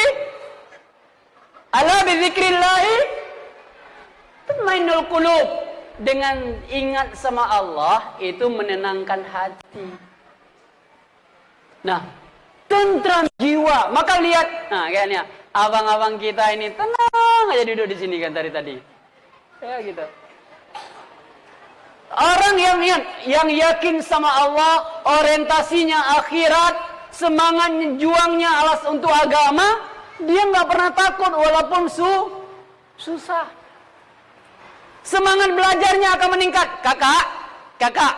tatma'innul qulub. Dengan ingat sama Allah itu menenangkan hati. Nah, tentram jiwa. Maka lihat, nah kayaknya abang-abang kita ini tenang aja duduk di sini kan tadi. Ya gitu. Orang yang yakin sama Allah, orientasinya akhirat, semangatnya, juangnya alas untuk agama, dia nggak pernah takut walaupun susah. Semangat belajarnya akan meningkat. Kakak,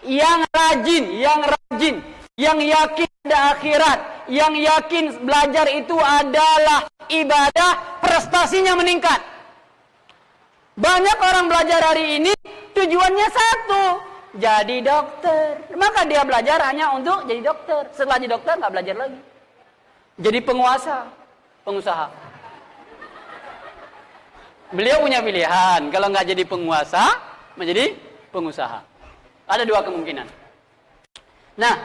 yang rajin, yang yakin ada akhirat, yang yakin belajar itu adalah ibadah, prestasinya meningkat. Banyak orang belajar hari ini tujuannya satu, jadi dokter. Maka dia belajar hanya untuk jadi dokter. Setelah jadi dokter nggak belajar lagi. Jadi pengusaha. Beliau punya pilihan. Kalau nggak jadi penguasa, menjadi pengusaha. Ada dua kemungkinan. Nah,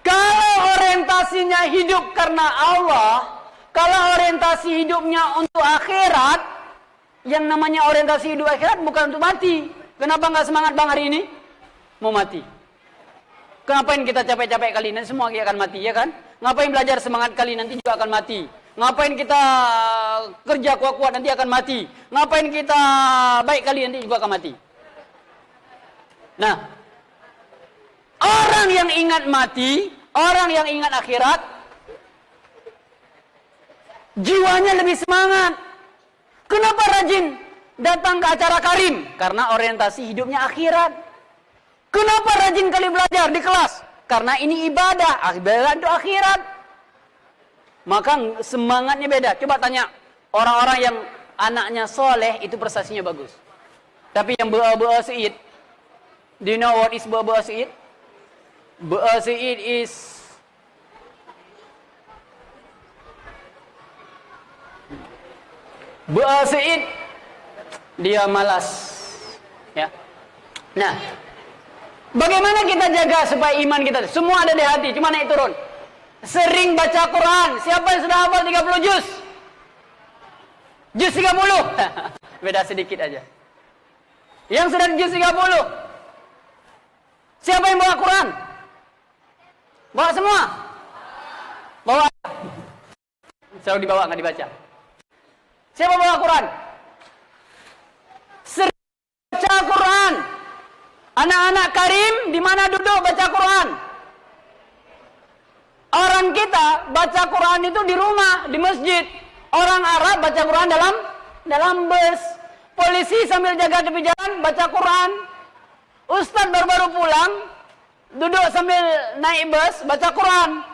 kalau orientasinya hidup karena Allah, kalau orientasi hidupnya untuk akhirat, yang namanya orientasi hidup akhirat bukan untuk mati. Kenapa nggak semangat bang hari ini? Mau mati. Ngapain kita capek-capek kali nanti semua akan mati, ya kan? Ngapain belajar semangat kali nanti juga akan mati. Ngapain kita kerja kuat-kuat nanti akan mati. Ngapain kita baik kali nanti juga akan mati. Nah, orang yang ingat mati, orang yang ingat akhirat, jiwanya lebih semangat. Kenapa rajin datang ke acara Karim? Karena orientasi hidupnya akhirat. Kenapa rajin kali belajar di kelas? Karena ini ibadah itu akhirat. Maka semangatnya beda. Coba tanya orang-orang yang anaknya soleh itu prestasinya bagus. Tapi yang be'a Su'id, do you know what is be'a Su'id? Be'a Su'id is Be'a Su'id, dia malas. Ya. Nah, bagaimana kita jaga supaya iman kita semua ada di hati, cuma naik turun. Sering baca Quran. Siapa yang sudah hafal 30 juz? Juz 30. Beda sedikit aja. Yang sudah juz 30. Siapa yang bawa Quran? Bawa semua? Bawa. Selalu dibawa, nggak dibaca. Siapa bawa Quran? Sering baca Quran. Anak-anak Karim di mana duduk baca Quran? Orang kita baca Quran itu di rumah, di masjid. Orang Arab baca Quran dalam bus. Polisi sambil jaga tepi jalan baca Quran. Ustadz baru-baru pulang, duduk sambil naik bus baca Quran.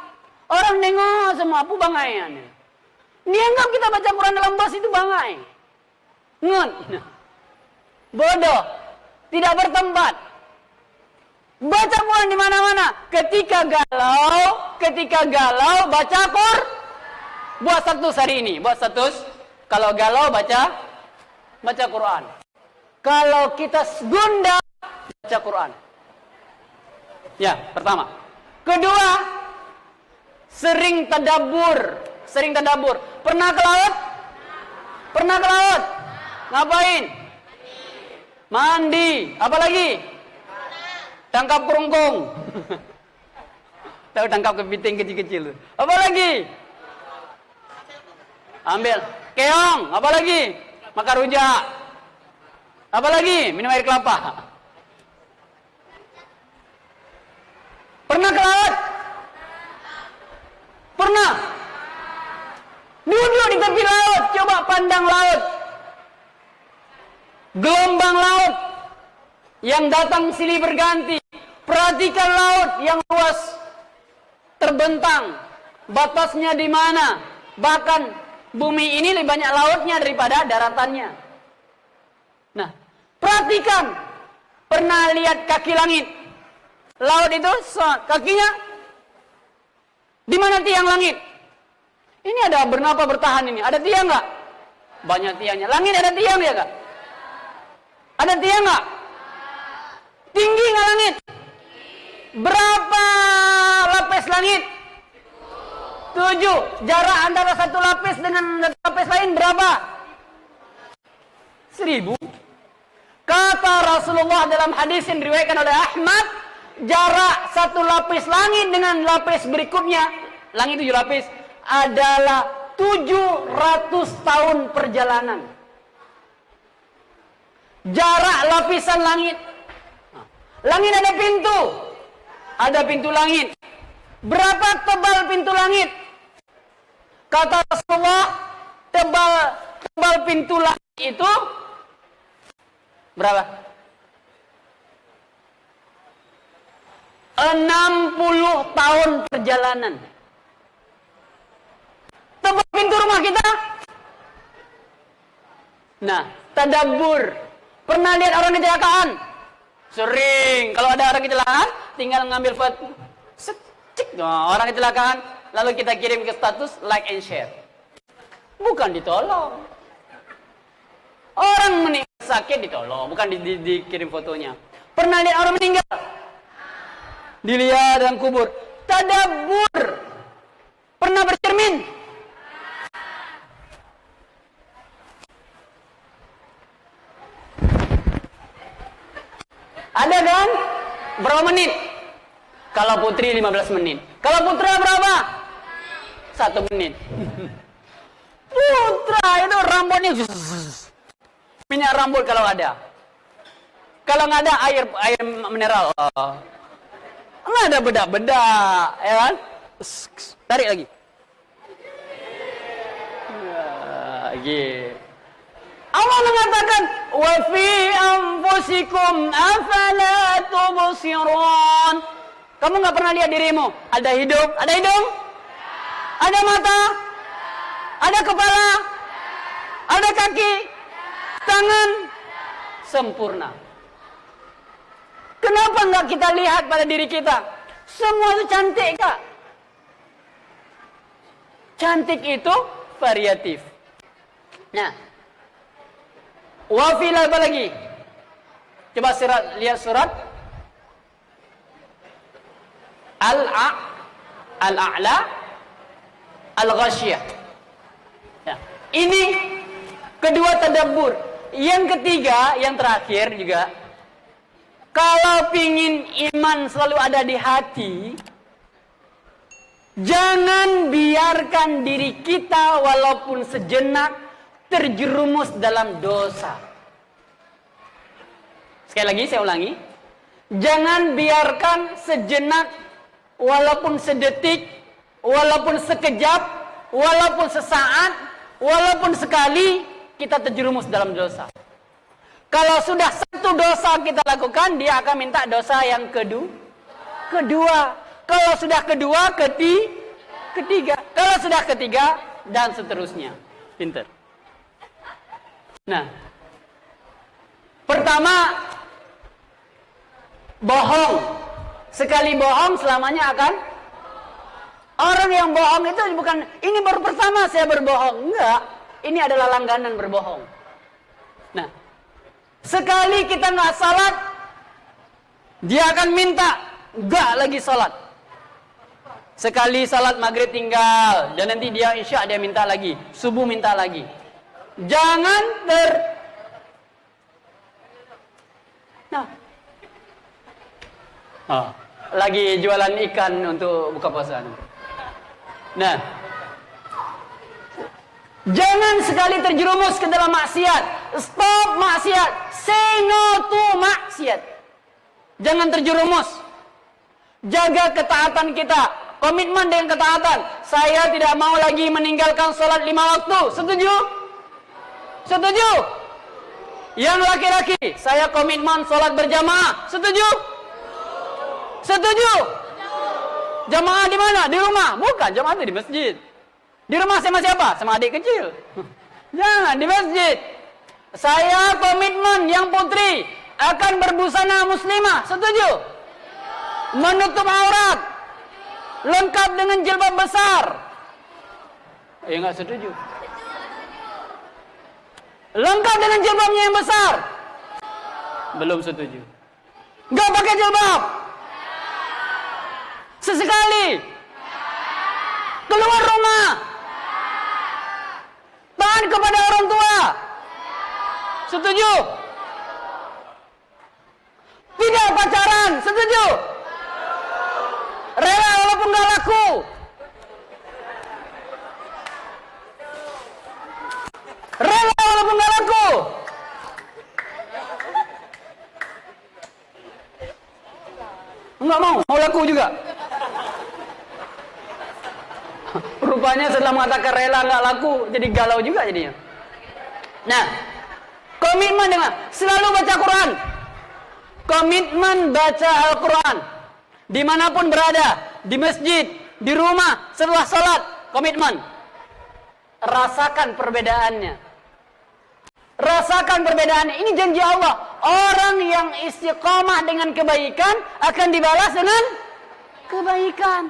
Orang nengok semua, apa bangaian? Dianggap kita baca Quran dalam bus itu bangai. Ngut. Bodoh. Tidak bertempat. Baca Quran di mana-mana. Ketika galau baca Quran. Buat status hari ini, buat status. Kalau galau baca Quran. Kalau kita gundah baca Quran. Ya, pertama. Kedua, sering tadabbur. Pernah ke laut? Ngapain? Mandi. Apa lagi? Tangkap kerungkung. Tahu tangkap kepiting kecil-kecil. Apa lagi? Ambil keong. Apa lagi? Makan rujak. Apa lagi? Minum air kelapa. Pernah ke laut? Pernah? Duduk di tepi laut, coba pandang laut. Gelombang laut yang datang silih berganti. Perhatikan laut yang luas, terbentang. Batasnya di mana? Bahkan bumi ini lebih banyak lautnya daripada daratannya. Nah, perhatikan. Pernah lihat kaki langit? Laut itu kakinya di mana tiang langit? Ini ada bernapa bertahan ini? Ada tiang nggak? Banyak tiangnya. Langit ada tiang ya kak? Ada tiang nggak? Tinggi nggak langit? Berapa lapis langit? 7. Jarak antara satu lapis dengan lapis lain berapa? 1000. Kata Rasulullah dalam hadis yang diriwayatkan oleh Ahmad, jarak satu lapis langit dengan lapis berikutnya, langit 7 lapis, adalah 700 tahun perjalanan. Jarak lapisan langit. Langit ada pintu. Ada pintu langit. Berapa tebal pintu langit? Kata Rasulullah, tebal pintu langit itu berapa? 60 tahun perjalanan. Tebal pintu rumah kita? Nah, tadabbur. Pernah lihat orang kecelakaan? Sering. Kalau ada orang kecelakaan, tinggal ngambil foto. Cek, orang kecelakaan, lalu kita kirim ke status like and share. Bukan ditolong. Orang meninggal sakit ditolong, bukan dikirim fotonya. Pernah lihat orang meninggal? Dilihat dalam kubur. Tadabbur. Pernah bercermin? Ada kan? Berapa menit? Kalau putri 15 menit. Kalau putra berapa? 1 menit. Putra itu rambutnya minyak rambut kalau ada. Kalau nggak ada air mineral. Nggak ada bedak-bedak, ya kan? Tarik lagi. Gitu. Allah mengatakan, wa fi anfusikum afala tubsirun. Kamu nggak pernah lihat dirimu? Ada hidung, ada mata, ada kepala, ada kaki, tangan, sempurna. Kenapa nggak kita lihat pada diri kita? Semua itu cantik, Kak. Cantik itu variatif. Nah, wafil apa lagi? Coba lihat surat Al-A'la Al-Ghasyiyah. Ya. Ini kedua tadabbur. Yang ketiga, yang terakhir juga, kalau pingin iman selalu ada di hati, jangan biarkan diri kita walaupun sejenak terjerumus dalam dosa. Sekali lagi saya ulangi, jangan biarkan sejenak, walaupun sedetik, walaupun sekejap, walaupun sesaat, walaupun sekali kita terjerumus dalam dosa. Kalau sudah satu dosa kita lakukan, dia akan minta dosa yang kedua. Kalau sudah kedua, ketiga. Kalau sudah ketiga, dan seterusnya. Pinter. Nah, pertama, bohong. Sekali bohong selamanya akan. Orang yang bohong itu bukan, ini baru pertama saya berbohong. Enggak, ini adalah langganan berbohong. Nah, sekali kita nggak salat, dia akan minta nggak lagi salat. Sekali salat maghrib tinggal, dan nanti dia isya dia minta lagi, subuh minta lagi. Jangan lagi jualan ikan untuk buka puasa. Nah, jangan sekali terjerumus ke dalam maksiat. Stop maksiat. Say no to maksiat. Jangan terjerumus. Jaga ketaatan kita. Komitmen dengan ketaatan. Saya tidak mau lagi meninggalkan sholat 5 waktu. Setuju? Setuju? Yang laki-laki, saya komitmen sholat berjamaah. Setuju? Setuju? Jamaah di mana? Di rumah? Bukan, jamaah itu di masjid. Di rumah sama siapa? Sama adik kecil. Jangan, di masjid. Saya komitmen yang putri akan berbusana muslimah. Setuju? Menutup aurat. Lengkap dengan jilbab besar. Enggak setuju. Lengkap dengan jilbabnya yang besar. Belum setuju. Enggak pakai jilbab. Sesekali. Keluar rumah. Taat kepada orang tua. Setuju? Tidak pacaran. Setuju? Rela walaupun gak laku. Rela walaupun gak laku. Enggak mau laku juga. Rupanya setelah mengatakan rela nggak laku, jadi galau juga jadinya. Nah, komitmen dengan selalu baca Quran. Komitmen baca Al-Quran. Dimanapun berada, di masjid, di rumah, setelah sholat, komitmen. Rasakan perbedaannya. Rasakan perbedaannya. Ini janji Allah. Orang yang istiqomah dengan kebaikan akan dibalas dengan kebaikan.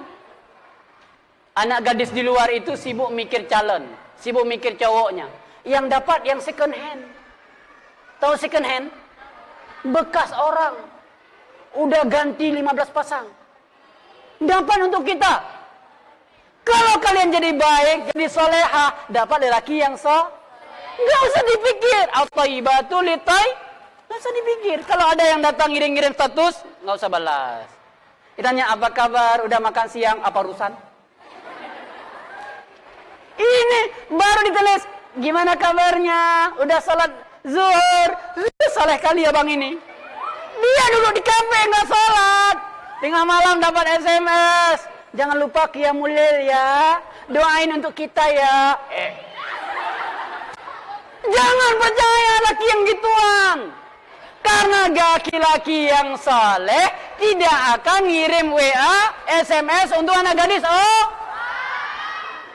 Anak gadis di luar itu sibuk mikir calon, sibuk mikir cowoknya. Yang dapat yang second hand. Tahu second hand? Bekas orang. Udah ganti 15 pasang. Dapat untuk kita. Kalau kalian jadi baik, jadi solehah, dapat lelaki yang nggak usah dipikir. At-thayyibatu nggak usah dipikir. Kalau ada yang datang ngirim-ngirim status, nggak usah balas. Ditanya apa kabar, udah makan siang, apa urusan? Ini baru ditulis, gimana kabarnya? Udah salat zuhur? Saleh kali ya bang ini. Dia dulu di kafe nggak salat. Tengah malam dapat SMS. Jangan lupa qiyamul lail ya. Doain untuk kita ya. Jangan percaya laki yang gituan. Karena laki-laki yang saleh tidak akan ngirim WA, SMS untuk anak gadis.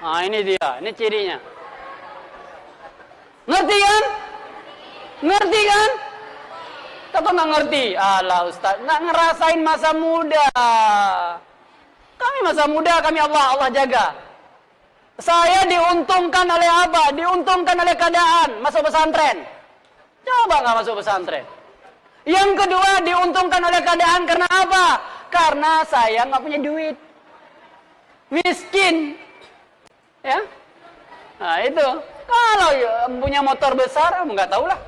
Nah ini dia, ini cirinya. Ngerti kan? Ngerti kan? Tapi nggak ngerti. Alah Ustaz, nggak ngerasain masa muda. Kami masa muda, kami Allah jaga. Saya diuntungkan oleh apa? Diuntungkan oleh keadaan masuk pesantren. Coba nggak masuk pesantren. Yang kedua diuntungkan oleh keadaan karena apa? Karena saya nggak punya duit. Miskin. Ya, nah itu. Kalau punya motor besar, nggak tahu lah.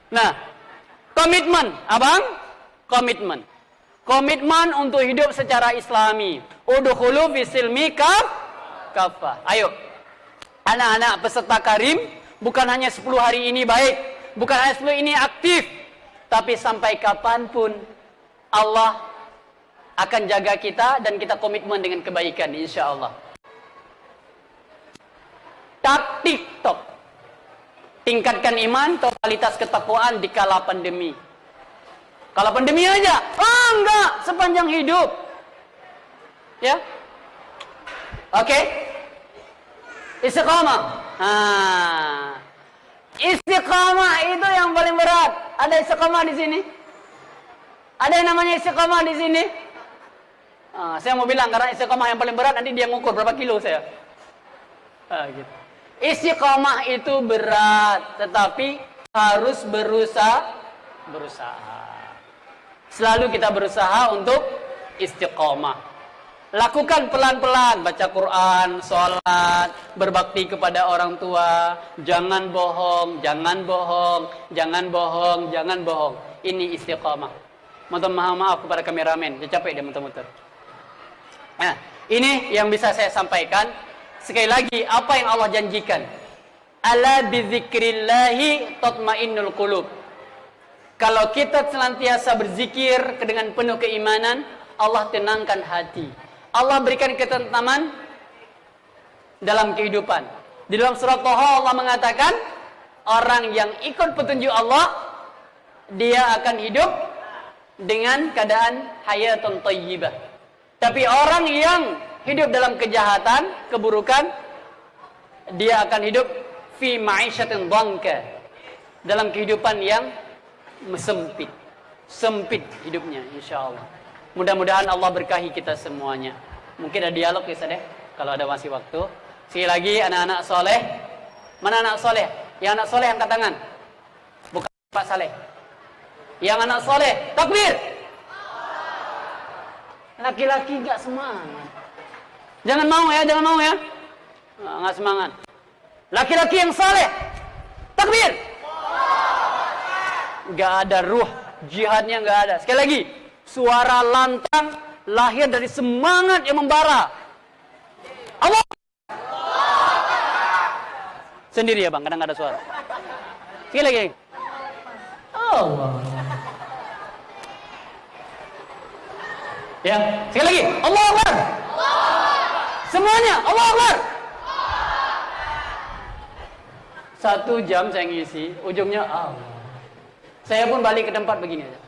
Nah, komitmen, abang, komitmen untuk hidup secara Islami. Udkhulu fi silmi kafah. Ayo, anak-anak peserta karim, Bukan hanya 10 hari ini baik, bukan hanya 10 ini aktif, tapi sampai kapanpun Allah akan jaga kita dan kita komitmen dengan kebaikan, insya Allah. TikTok, tingkatkan iman, totalitas ketakwaan di kala pandemi. Kalau pandemi aja, enggak, sepanjang hidup. Ya, oke. Istiqamah. Istiqamah itu yang paling berat. Ada istiqamah di sini? Ada yang namanya istiqamah di sini? Saya mau bilang karena istiqamah yang paling berat, nanti dia ngukur berapa kilo saya. Gitu. Istiqamah itu berat, tetapi harus berusaha. Selalu kita berusaha untuk istiqamah. Lakukan pelan-pelan, baca Quran, sholat, berbakti kepada orang tua. Jangan bohong, jangan bohong, jangan bohong, jangan bohong. Ini istiqamah. Mohon maaf kepada kameramen, dia capek dia muter-muter. Nah, ini yang bisa saya sampaikan. Sekali lagi, apa yang Allah janjikan? Ala bizikrillahi tatmainnul qulub. Kalau kita senantiasa berzikir dengan penuh keimanan, Allah tenangkan hati. Allah berikan ketentraman dalam kehidupan. Di dalam surat Thaha Allah mengatakan, orang yang ikut petunjuk Allah, dia akan hidup dengan keadaan hayatun thayyibah. Tapi orang yang hidup dalam kejahatan, keburukan, dia akan hidup fi ma'isyatin dhanka, dalam kehidupan yang sempit hidupnya, insyaallah. Mudah-mudahan Allah berkahi kita semuanya. Mungkin ada dialog ya, Ustaz, kalau ada masih waktu. Sekali lagi, anak-anak soleh. Mana anak soleh? Yang anak soleh angkat tangan. Bukan Pak Saleh. Yang anak soleh, takbir. Laki-laki gak semangat. Jangan mau ya. Nggak semangat. Laki-laki yang soleh, takbir. Gak ada ruh jihadnya, gak ada. Sekali lagi, suara lantang lahir dari semangat yang membara. Allah sendiri ya bang, kadang gak ada suara. Sekali lagi. Allah. Ya, sekali lagi. Allah Akbar. Semuanya, Allah Akbar. 1 jam saya ngisi, ujungnya Allah. Saya pun balik ke tempat begini aja.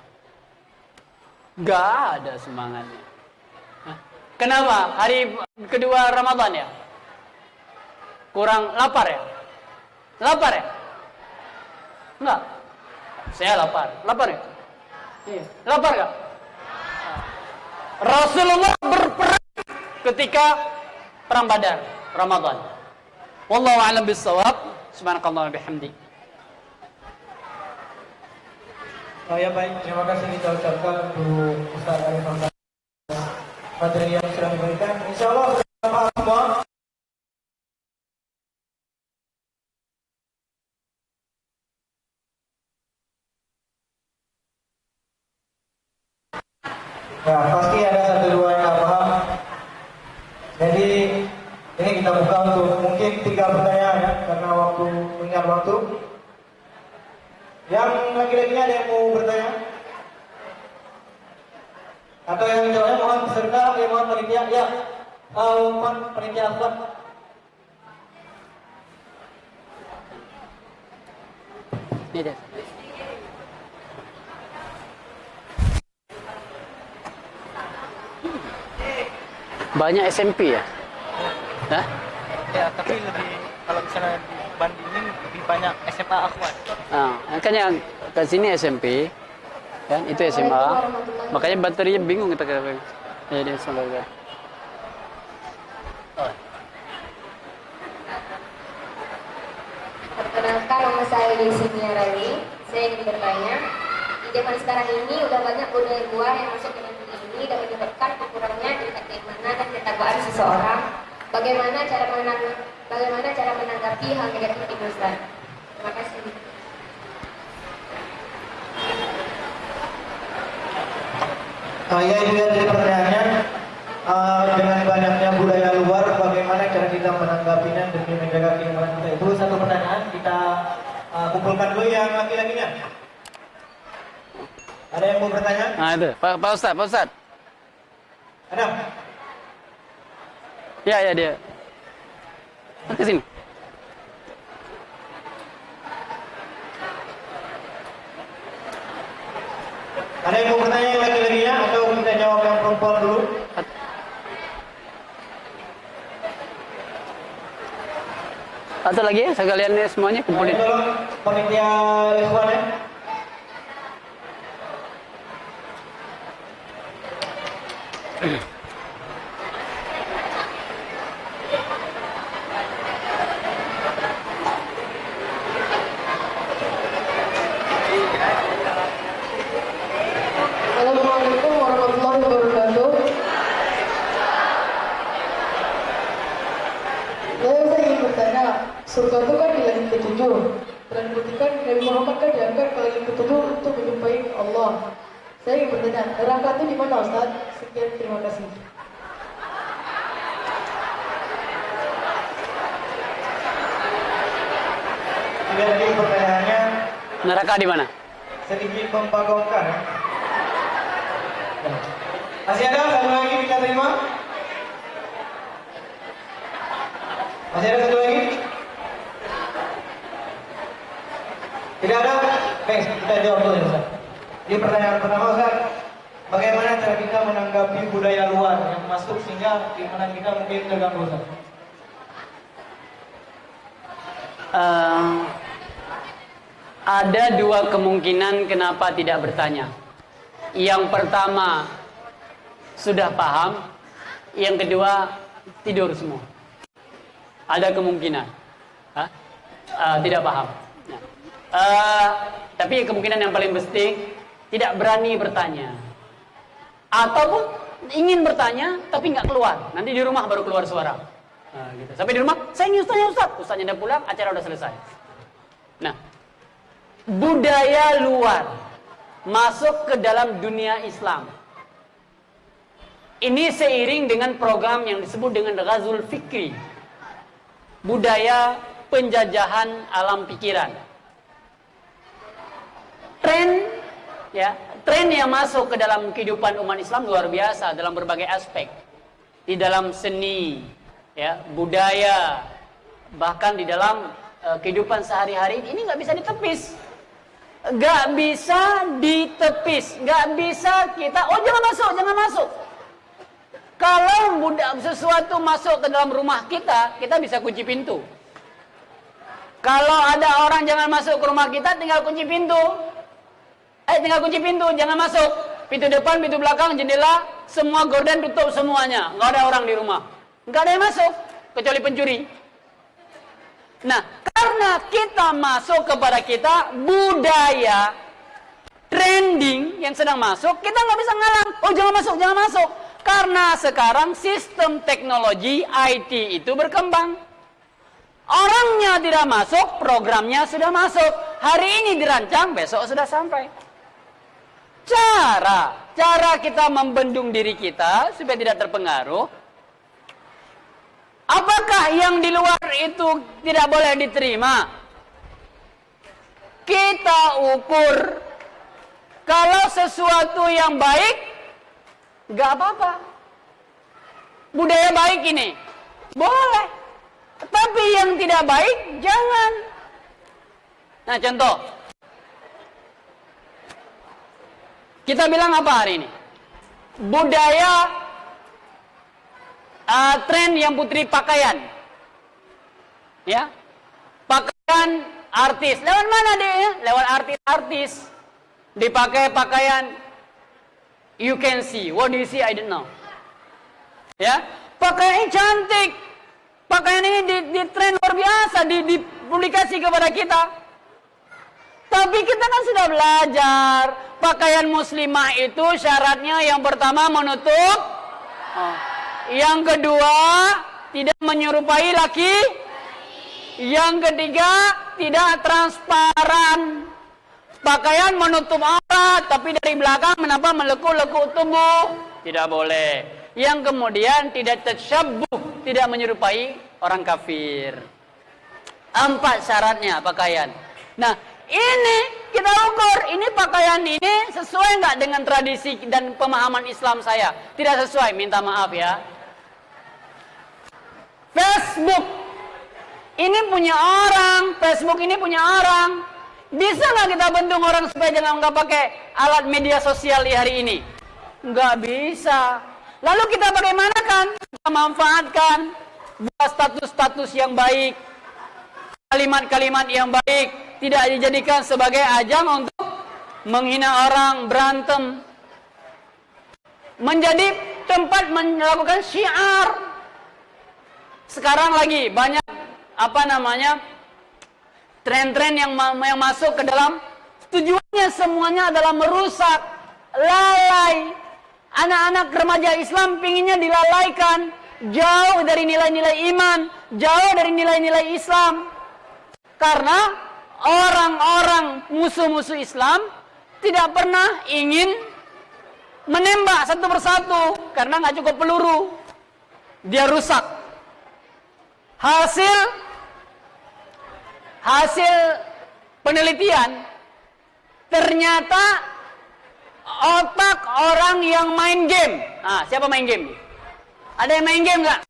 Gak ada semangatnya. Kenapa? Hari kedua Ramadan ya? Kurang lapar ya? Lapar ya? Enggak. Saya lapar. Lapar ya? Iya. Lapar gak? Rasulullah berperang ketika perang Badar Ramadan. Wallahu a'lam bissawab. Subhanakallah wa bihamdi. Oh ya baik, terima kasih kita ucapkan untuk Ustaz Arif Hamdan materi yang sudah diberikan. Insyaallah bersama semua. Ya pasti ada 1-2 yang nggak paham. Jadi ini kita buka untuk mungkin 3 pertanyaan ya, karena mengingat waktu. Yang laki-lakinya ada yang mau bertanya? Atau yang cowoknya mohon peserta, mohon panitia, ya, mohon panitia akhlak. Ini deh. Banyak SMP ya? Hah? Ya, tapi lebih kalau misalnya dibandingin lebih banyak SMA Akhwat. Makanya ke sini SMP, kan itu SMA. Makanya baterainya bingung kita kira-kira. Ya dia semoga. Perkenalkan, nama saya Desi Miarani. Saya ingin bertanya, di zaman sekarang ini udah banyak budaya luar yang masuk ke negeri ini dan menyebabkan berkurangnya tingkat keimanan dan ketakwaan seseorang. Bagaimana cara menanggapi hal negatif ini, Ustaz? Terima kasih. Ya itu yang jadi pertanyaannya, dengan banyaknya budaya luar, bagaimana cara kita menanggapinya demi menjaga keimanan kita, itu satu pertanyaan. Kita Kumpulkan dulu yang laki-lakinya. Ada yang mau bertanya? Nah itu, Pak Ustadz. Ada? Ya dia. Ke sini. Ada yang mau bertanya yang laki-lakinya atau kita jawab yang perempuan dulu? Atau lagi ya, sekalian semuanya kumpulin. Tolong panitia ikhwan ya. Assalamualaikum warahmatullahi wabarakatuh. Saya ingin bertanya, surga itu kan di langit ketujuh, dan buktikan Nabi Muhammad kan diangkat ke langit ketujuh untuk menjumpai Allah. Saya ingin bertanya, neraka itu di mana Ustaz? Sekian, terima kasih. Tidak lagi pertanyaannya Neraka di mana? sedikit membagongkan. Masih ada satu lagi kita terima? Masih ada satu lagi? Tidak ada? Baik, kita jawab dulu ya Ustaz. Di pertanyaan pertama Ustaz, bagaimana cara kita menanggapi budaya luar yang masuk sehingga di mana kita mungkin terganggu Ustaz? Ada dua kemungkinan kenapa tidak bertanya. Yang pertama sudah paham, yang kedua tidur semua. Ada kemungkinan tidak paham. Tapi kemungkinan yang paling penting tidak berani bertanya, ataupun ingin bertanya tapi nggak keluar. Nanti di rumah baru keluar suara. Gitu. Sampai di rumah, saya ingin tanya Ustaznya udah pulang, acara udah selesai. Nah, budaya luar masuk ke dalam dunia Islam. Ini seiring dengan program yang disebut dengan Ghazul Fikri, budaya penjajahan alam pikiran. Tren yang masuk ke dalam kehidupan umat Islam luar biasa dalam berbagai aspek. Di dalam seni, budaya, bahkan di dalam kehidupan sehari-hari ini nggak bisa ditepis. Nggak bisa ditepis, nggak bisa kita, jangan masuk. Kalau sesuatu masuk ke dalam rumah kita bisa kunci pintu. Kalau ada orang jangan masuk ke rumah kita, tinggal kunci pintu. Jangan masuk. Pintu depan, pintu belakang, jendela, semua gorden tutup semuanya. Nggak ada orang di rumah. Nggak ada yang masuk, kecuali pencuri. Nah, karena kita masuk kepada kita budaya trending yang sedang masuk, kita nggak bisa ngalang. Jangan masuk. Karena sekarang sistem teknologi IT itu berkembang. Orangnya tidak masuk, programnya sudah masuk. Hari ini dirancang, besok sudah sampai. Cara kita membendung diri kita supaya tidak terpengaruh. Apakah yang di luar itu tidak boleh diterima? Kita ukur. Kalau sesuatu yang baik, gak apa-apa. Budaya baik ini boleh. Tapi yang tidak baik, jangan. Nah, contoh. Kita bilang apa hari ini? Budaya tren yang putri pakaian. Ya. Pakaian artis. Lewat mana dia? Lewat artis-artis. Dipakai pakaian you can see. What do you see? I don't know. Ya. Pakaian cantik. Pakaian ini di tren luar biasa, dipublikasi kepada kita. Tapi kita kan sudah belajar, pakaian muslimah itu syaratnya yang pertama menutup, yang kedua tidak menyerupai laki, yang ketiga tidak transparan. Pakaian menutup aurat, tapi dari belakang melekuk-lekuk tubuh, tidak boleh. Yang kemudian tidak tasyabbuh, tidak menyerupai orang kafir. 4 syaratnya pakaian. Nah, Ini kita ukur, ini pakaian ini sesuai nggak dengan tradisi dan pemahaman Islam saya? Tidak sesuai, minta maaf ya. Facebook ini punya orang, Facebook ini punya orang. Bisa nggak kita bentuk orang supaya jangan nggak pakai alat media sosial di hari ini? Nggak bisa. Lalu kita bagaimana kan? Kita manfaatkan buat status-status yang baik, kalimat-kalimat yang baik, tidak dijadikan sebagai ajang untuk menghina orang, berantem, menjadi tempat melakukan syiar. Sekarang lagi banyak tren-tren yang masuk ke dalam, tujuannya semuanya adalah merusak, lalai. Anak-anak remaja Islam pinginnya dilalaikan, jauh dari nilai-nilai iman, jauh dari nilai-nilai Islam. Karena orang-orang musuh-musuh Islam tidak pernah ingin menembak satu persatu karena nggak cukup peluru, dia rusak. Hasil penelitian, ternyata otak orang yang main game. Siapa main game? Ada yang main game nggak?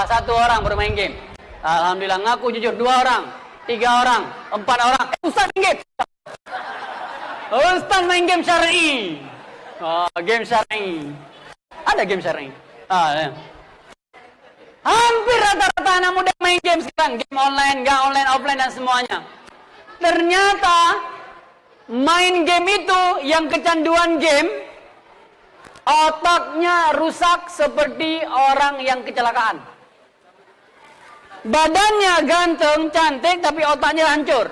Satu orang bermain game. Alhamdulillah, ngaku jujur. 2 orang, 3 orang, 4 orang. Ustaz main game. Ustaz main game syar'i. Game syar'i. Ada game syar'i. Ya. Hampir rata-rata anak muda main game sekarang. Game online, nggak online, offline dan semuanya. Ternyata main game itu yang kecanduan game, otaknya rusak seperti orang yang kecelakaan. Badannya ganteng, cantik, tapi otaknya hancur.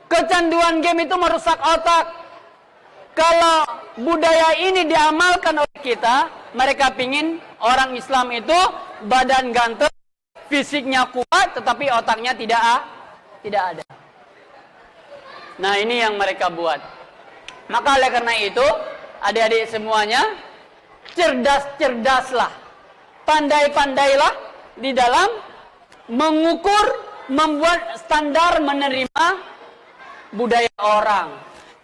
Kecanduan game itu merusak otak. Kalau budaya ini diamalkan oleh kita, mereka pingin orang Islam itu badan ganteng, fisiknya kuat, tetapi otaknya tidak ada. Nah, ini yang mereka buat. Maka oleh karena itu, adik-adik semuanya, cerdas-cerdaslah, pandai-pandailah di dalam mengukur, membuat standar menerima budaya orang.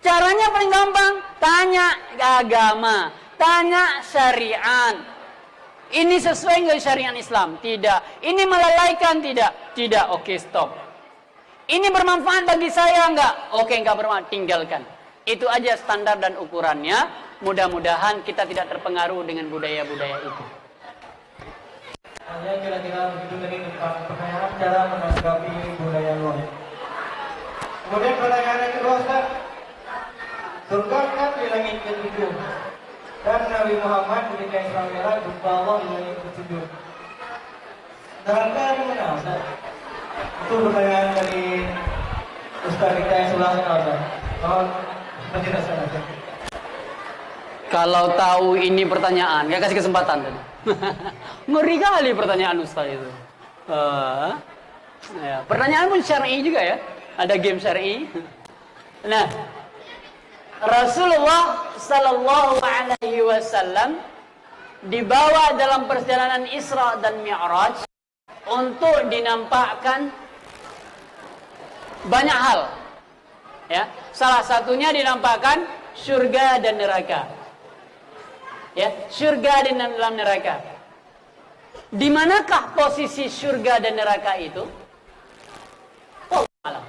Caranya paling gampang, tanya agama, tanya syariat. Ini sesuai dengan syariat Islam? Tidak. Ini melalaikan? Tidak. Tidak. Oke, stop. Ini bermanfaat bagi saya? Enggak. Oke, enggak bermanfaat, tinggalkan. Itu aja standar dan ukurannya. Mudah-mudahan kita tidak terpengaruh dengan budaya-budaya itu. Hanya kira-kira begitu tadi tentang pertanyaan cara menanggapi budaya luar. Kemudian pertanyaan yang kedua, Ustaz. Surga kan di langit ke-7, dan Nabi Muhammad ketika Isra Mi'raj jumpa Allah di langit ke-7. Neraka di mana, Ustaz? Itu pertanyaan dari Ustaz kita yang sebelah sana, Ustaz. Mohon penjelasan, Ustaz. Kalau tahu ini pertanyaan, gak kasih kesempatan tadi. Ngeri kali pertanyaan Ustaz itu. Ya, pertanyaan pun syar'i juga ya. Ada game syar'i. Nah, Rasulullah Sallallahu Alaihi Wasallam dibawa dalam perjalanan Isra dan Mi'raj untuk dinampakkan banyak hal. Ya, salah satunya dinampakkan surga dan neraka. Ya, surga dan dalam neraka. Di manakah posisi surga dan neraka itu? Wallahu a'lam.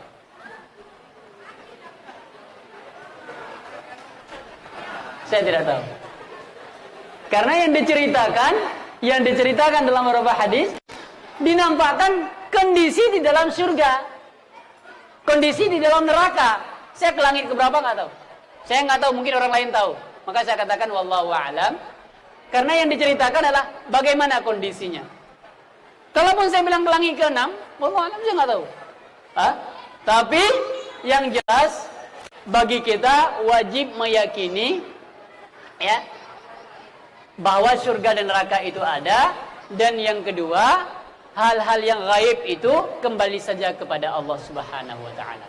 Saya tidak tahu. Karena yang diceritakan dalam beberapa hadis, dinampakkan kondisi di dalam surga, kondisi di dalam neraka. Saya ke langit keberapa nggak tahu. Saya nggak tahu, mungkin orang lain tahu. Maka saya katakan wallahu a'lam. Karena yang diceritakan adalah bagaimana kondisinya. Kalaupun saya bilang ke langit ke-6, wallahu a'lam saya nggak tahu. Tapi yang jelas bagi kita wajib meyakini ya bahwa surga dan neraka itu ada, dan yang kedua, hal-hal yang gaib itu kembali saja kepada Allah Subhanahu wa taala.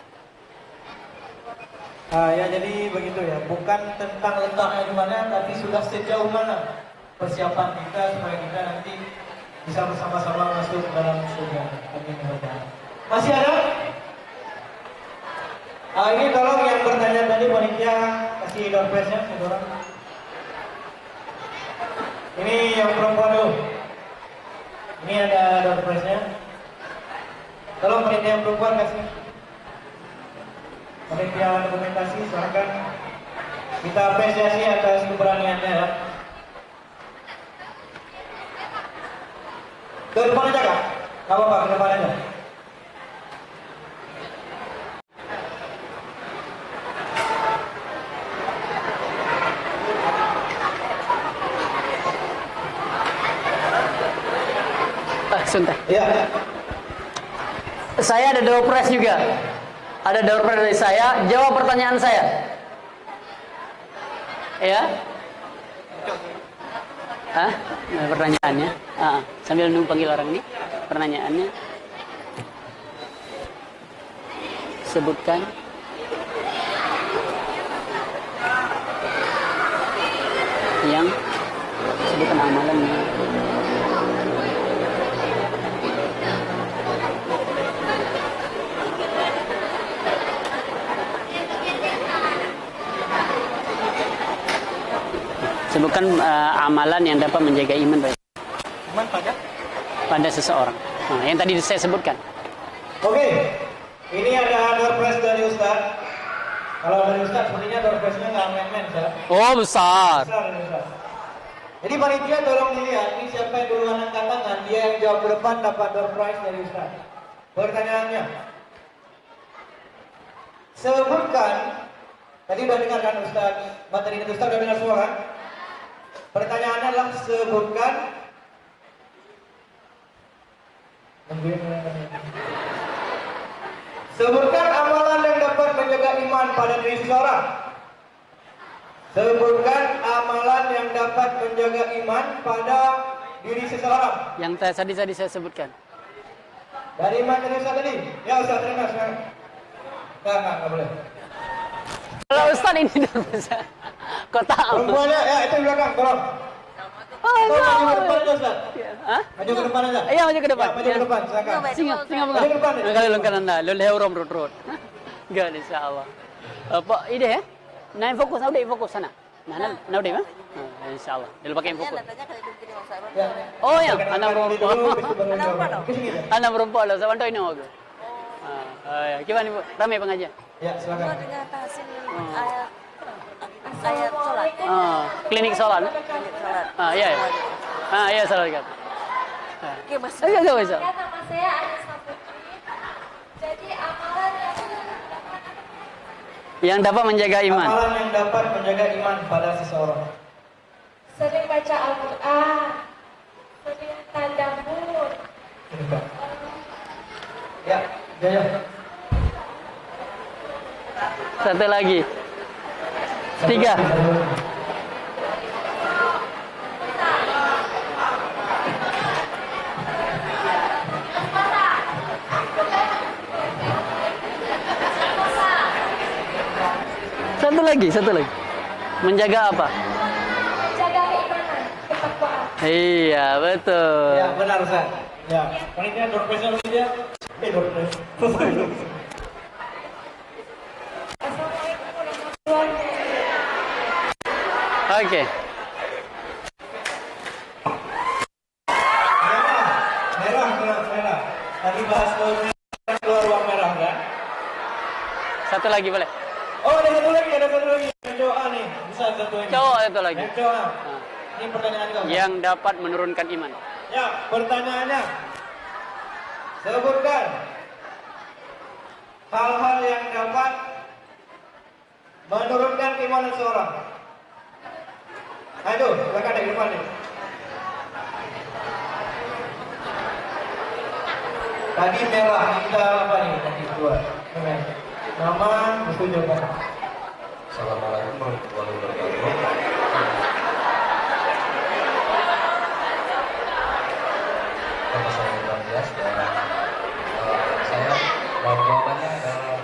Ya, jadi begitu ya, bukan tentang letaknya di mana, tapi sudah sejauh mana persiapan kita supaya kita nanti bisa bersama-sama masuk dalam surga. Amin. Masih ada? Ini tolong yang bertanya tadi panitia kasih door prize-nya satu orang. Ini yang perempuan dulu. Ini ada door prize-nya. Tolong panitia yang perempuan kasih. Panitia dokumentasi silakan. Kita apresiasi atas keberaniannya ya. Ke depan aja kak? Gak apa-apa, ke depan aja. Sebentar. Iya. Saya ada door prize juga. Ada door prize dari saya. Jawab pertanyaan saya. Ya? Hah? Nah, pertanyaannya. Sambil nunggu panggil orang ini. Pertanyaannya. Sebutkan. Yang sebutkan amalannya. Sebutkan amalan yang dapat menjaga iman pada seseorang. Nah, yang tadi saya sebutkan. Oke, ini ada door prize dari Ustaz. Kalau dari Ustaz, sepertinya door prize-nya nggak main-main, Ustaz. Oh, besar. Besar ini, Ustaz. Jadi panitia tolong dilihat, ini siapa yang duluan angkat tangan, dia yang jawab ke depan dapat door prize dari Ustaz. Pertanyaannya, sebutkan, tadi udah dengarkan Ustaz, materi dari Ustaz udah dengar semua kan? Pertanyaannya adalah sebutkan amalan yang dapat menjaga iman pada diri seseorang. Sebutkan amalan yang dapat menjaga iman pada diri seseorang. Yang tadi saya sebutkan. Dari materi Ustaz tadi? Ya Ustaz, terima sekarang. Enggak boleh. Kalau Ustaz ini bisa. Kau tahu. Perempuannya, ya itu di belakang, tolong. Tolong maju ke depan aja Ustaz. Hah? Maju ke depan aja. Iya, maju ke depan. Ya, maju ke depan, silakan. Singa Maju ke depan. Kalau lengkap anda, luleh orang rot. Enggak, insyaallah. Apa ide ya? Nah, fokus, udah fokus sana. Nah, udah mah? Insyaallah. Dia pakai fokus. Oh ya, anak perempuan. Anak perempuan lah, sama ini aku. Ya, gimana Ibu? Ramai pengajian? Ya, silakan. Ayat sholat. Klinik sholat. Iya. Iya sholat kan. Oke, Mas. Enggak bisa. Nama saya Anissa Putri. Jadi amalan Yang dapat menjaga iman. Amalan yang dapat menjaga iman pada seseorang. sering baca Al-Quran, sering tadabbur. Ya, ya. Satu lagi. 3. Satu lagi. Menjaga apa? Jaga keimanan, ketakwaan. Iya, betul. Ya, benar Ustaz. Ya, panitia door prize dia. Door prize. Assalamualaikum warahmatullahi wabarakatuh. Oke. Merah. Tadi bahas keluar uang merah kan? Satu lagi boleh. Oh, ada satu lagi. Yang doa nih. Bisa satu lagi. Cowok satu lagi. Yang doa. Ini pertanyaan kamu. Yang dapat menurunkan iman. Ya, pertanyaannya. Sebutkan hal-hal yang dapat menurunkan keimanan seorang. Ayo, silakan dari depan nih. Tadi merah, kita apa nih? Tadi dua. Nama, buku jawaban. Assalamualaikum warahmatullahi wabarakatuh. Nama saya Ibrahim Dias dan saya jawabannya adalah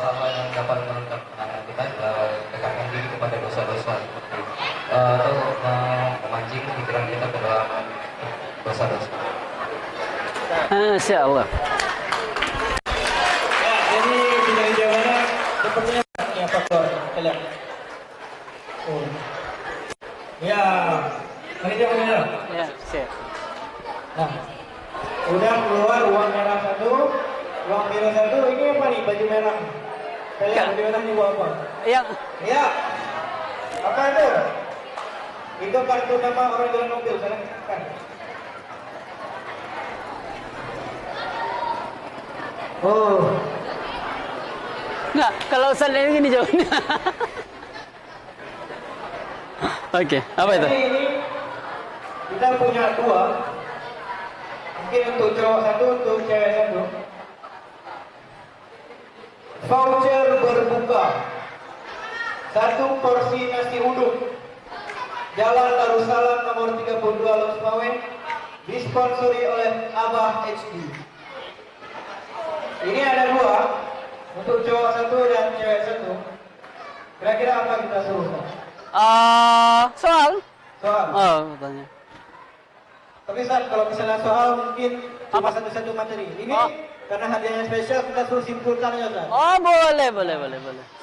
hal-hal yang dapat menurunkan penanganan kita adalah dekatkan diri kepada dosa-dosa seperti atau memancing pikiran kita ke dalam dosa-dosa. Masya Allah. Ya, jadi dari jawabannya sepertinya ini apa keluar? Kita lihat. Oh. Ya, mari kita mengenal. Ya, siap. Nah, udah keluar uang merah satu, uang biru satu. Ini apa nih? Baju merah. Kita lihat baju merah ini buat apa? Yang Ya, apa itu? Itu kartu nama orang jalan mobil. Saya kan. Oh, enggak, kalau saya gini jawabnya. Oke, apa itu? jadi ini kita punya dua. Mungkin untuk cowok satu, untuk cewek satu. Voucher berbuka. 1 porsi nasi uduk. Jalan Darussalam nomor 32 Lospawen. Disponsori oleh Abah HD. Ini ada dua. Untuk cowok satu dan cewek satu. Kira-kira apa kita suruh? Soal? Soal. Oh, tanya. Tapi Ustaz, kalau misalnya soal mungkin cuma satu-satu materi. Ini karena hadiahnya spesial kita suruh simpulkan aja Ustaz. Oh, boleh.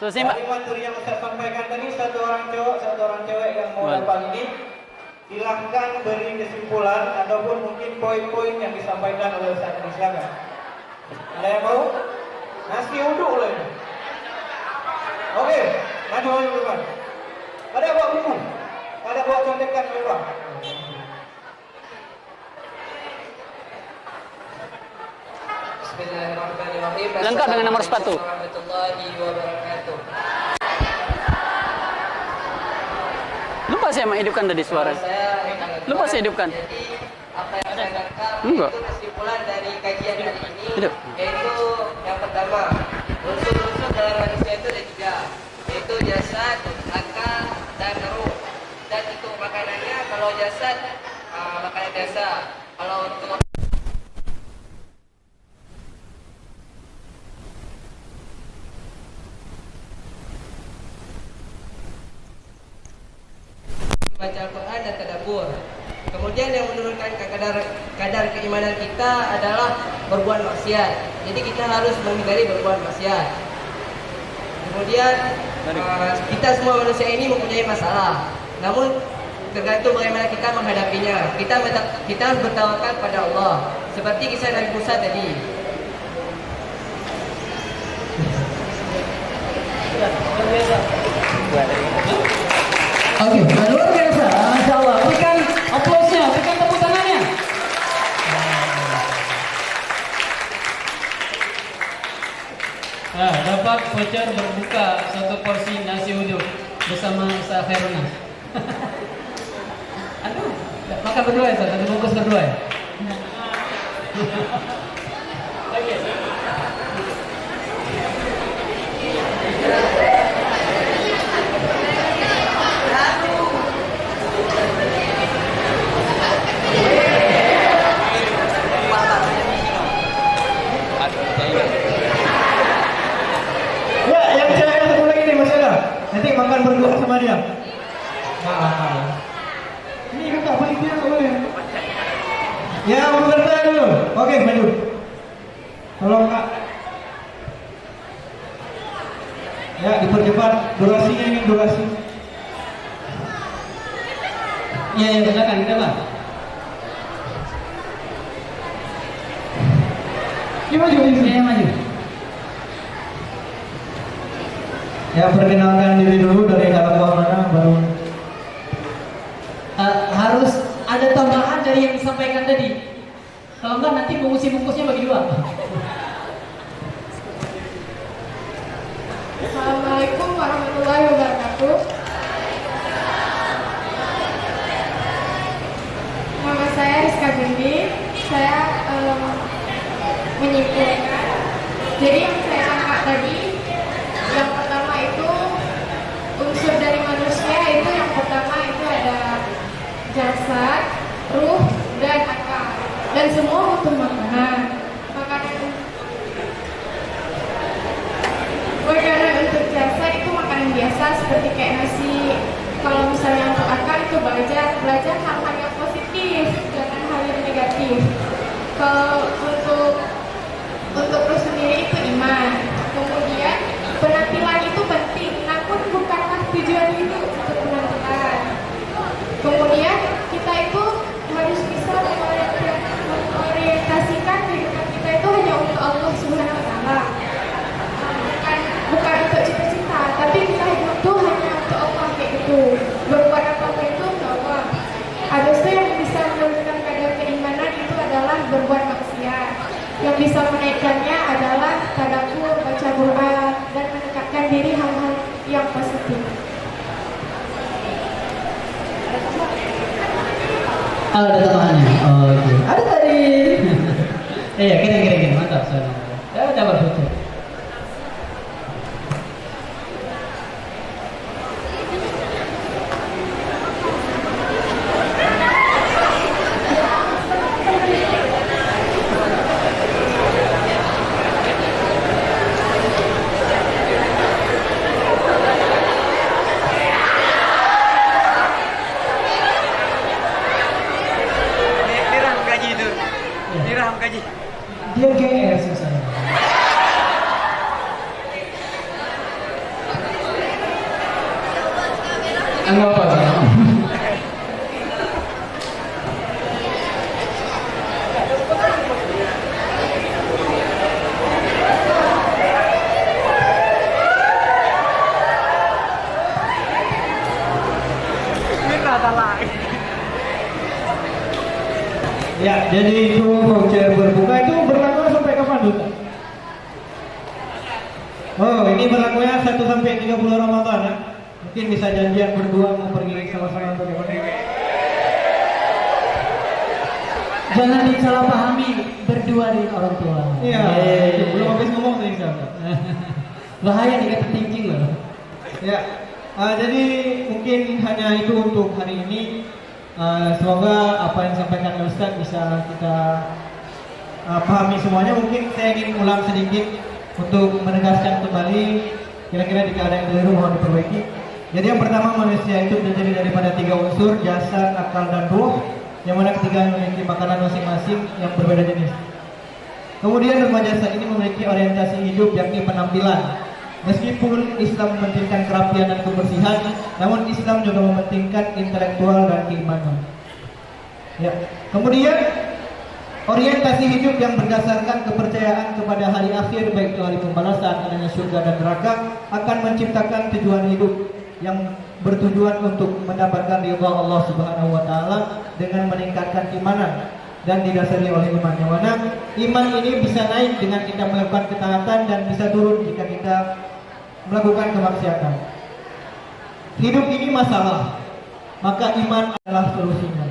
So, Dari materi yang Ustaz sampaikan tadi, satu orang cowok, satu orang cewek yang mau Boleh. dapat ini, silahkan beri kesimpulan ataupun mungkin poin-poin yang disampaikan oleh Ustaz tadi. Silakan. Ada yang mau? Nasi uduk oleh. Oke, maju depan. Ada bawa buku, ada bawa contekan murah. Bismillahirrahmanirrahim. Lengkap dengan nomor sepatu. Assalamualaikum warahmatullahi wabarakatuh. Lupa saya menghidupkan tadi suara. Lupa saya hidupkan. Jadi apa yang saya tangkap Enggak. itu kesimpulan dari kajian hari ini, Hidup. yaitu yang pertama, unsur-unsur dalam manusia itu ada 3, yaitu jasad, akal, dan ruh. Dan untuk makanannya, kalau jasad makanan biasa, kalau untuk baca Al-Quran dan tadabbur. Kemudian yang menurunkan kadar keimanan kita adalah berbuat maksiat. Jadi kita harus menghindari berbuat maksiat. Kemudian kita semua manusia ini mempunyai masalah. Namun tergantung bagaimana kita menghadapinya. Kita harus bertawakal pada Allah. Seperti kisah Nabi Musa tadi. Oke, luar biasa. Masya Allah. Berikan aplausnya, berikan tepuk tangannya. Dapat voucher berbuka 1 porsi nasi uduk bersama Ustaz Khairuna. Aduh, makan berdua ya, Ustaz? 1 bungkus berdua ya? Ya, yang cewek satu lagi nih Mas Ella. Nanti makan berdua sama dia. Ini kan tak boleh dia, tak boleh. Ya, mau bertanya dulu. Oke, maju. Tolong Kak. Ya, dipercepat. Durasinya ini durasi. Iya, silakan, kita Pak. Ya, maju. Iya, maju. Ya, perkenalkan diri dulu dari dalam bawah mana baru. Harus ada tambahan dari yang disampaikan tadi. Kalau enggak nanti bungkusnya bagi 2. Assalamualaikum warahmatullahi wabarakatuh. Nama saya Rizka Bindi. Saya menyimpulkan. Jadi yang saya angkat tadi, yang pertama itu unsur dari manusia itu yang pertama itu ada jasad, ruh, dan akal. Dan semua butuh makanan. Makanan untuk jasad itu makanan biasa seperti kayak nasi. Kalau misalnya untuk akal itu belajar hal-hal yang positif, jangan hal yang negatif. Kalau untuk ruh sendiri itu iman. Kemudian penampilan Kemudian kita itu harus bisa mengorientasikan kehidupan kita itu hanya untuk Allah Subhanahu Wa Taala. Bukan untuk cita-cita, tapi kita hidup itu hanya untuk Allah kayak gitu. Berbuat apa-apa itu untuk Allah. Habis itu yang bisa menurunkan kadar keimanan itu adalah berbuat maksiat. Yang bisa menaikkannya adalah tadabbur, baca Quran, dan mendekatkan diri hal-hal yang positif. Ada tambahannya? Oh, oke. Ada tadi. Iya, kira-kira mantap soalnya. Ya, coba foto. Dia GR susah. Enggak apa sih. Ya, jadi itu voucher berbuka itu berlaku sampai kapan, Duta? Oh, ini berlakunya 1 sampai 30 Ramadan ya. Mungkin bisa janjian berdua mau pergi sama-sama bagaimana? Jangan disalahpahami berdua dengan orang tua. Iya, belum habis ngomong tadi Ustaz. Bahaya dikata thinking loh. Ya, jadi mungkin hanya itu untuk hari ini. Semoga apa yang disampaikan oleh Ustaz bisa kita pahami semuanya. Mungkin saya ingin ulang sedikit untuk menegaskan kembali kira-kira jika ada yang keliru mohon diperbaiki. Jadi yang pertama, manusia itu terdiri daripada 3 unsur, jasad, akal, dan ruh, yang mana ketiga memiliki makanan masing-masing yang berbeda jenis. Kemudian rumah jasad ini memiliki orientasi hidup yakni penampilan. Meskipun Islam mementingkan kerapian dan kebersihan, namun Islam juga mementingkan intelektual dan keimanan. Ya. Kemudian orientasi hidup yang berdasarkan kepercayaan kepada hari akhir, baik itu hari pembalasan, adanya surga dan neraka, akan menciptakan tujuan hidup yang bertujuan untuk mendapatkan ridha Allah Subhanahu Wa Taala dengan meningkatkan keimanan dan didasari oleh iman. Yang mana iman ini bisa naik dengan kita melakukan ketaatan dan bisa turun jika kita melakukan kemaksiatan. Hidup ini masalah, maka iman adalah solusinya.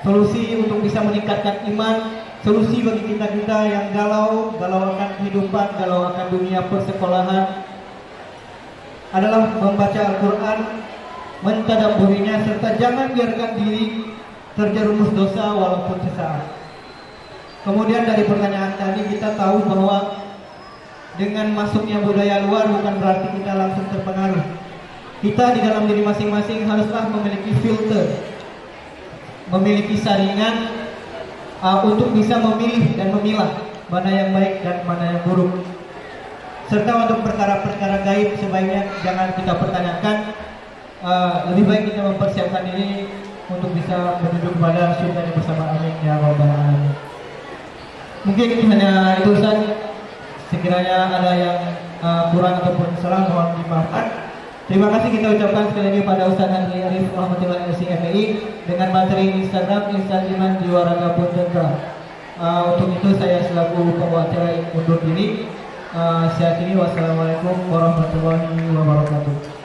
Solusi untuk bisa meningkatkan iman, solusi bagi kita yang galau akan kehidupan, galau akan dunia persekolahan, adalah membaca Al-Quran, mentadabburinya, serta jangan biarkan diri terjerumus dosa walaupun sesaat. Kemudian dari pertanyaan tadi kita tahu bahwa dengan masuknya budaya luar bukan berarti kita langsung terpengaruh. Kita di dalam diri masing-masing haruslah memiliki filter, memiliki saringan untuk bisa memilih dan memilah mana yang baik dan mana yang buruk. Serta untuk perkara-perkara gaib sebaiknya jangan kita pertanyakan. Lebih baik kita mempersiapkan diri untuk bisa menuju kepada surga bersama. Amin ya rabbal alamin. Mungkin hanya itu saja. Sekiranya ada yang kurang ataupun salah mohon dimaafkan. Terima kasih kita ucapkan sekali lagi pada Ustaz Andri Arif Rahmatullah LCMI dengan materi Instagram Iman Jiwa Raga Pun Tentera. Untuk itu saya selaku pembawa acara undur diri. Saya akhiri, wassalamualaikum warahmatullahi wabarakatuh.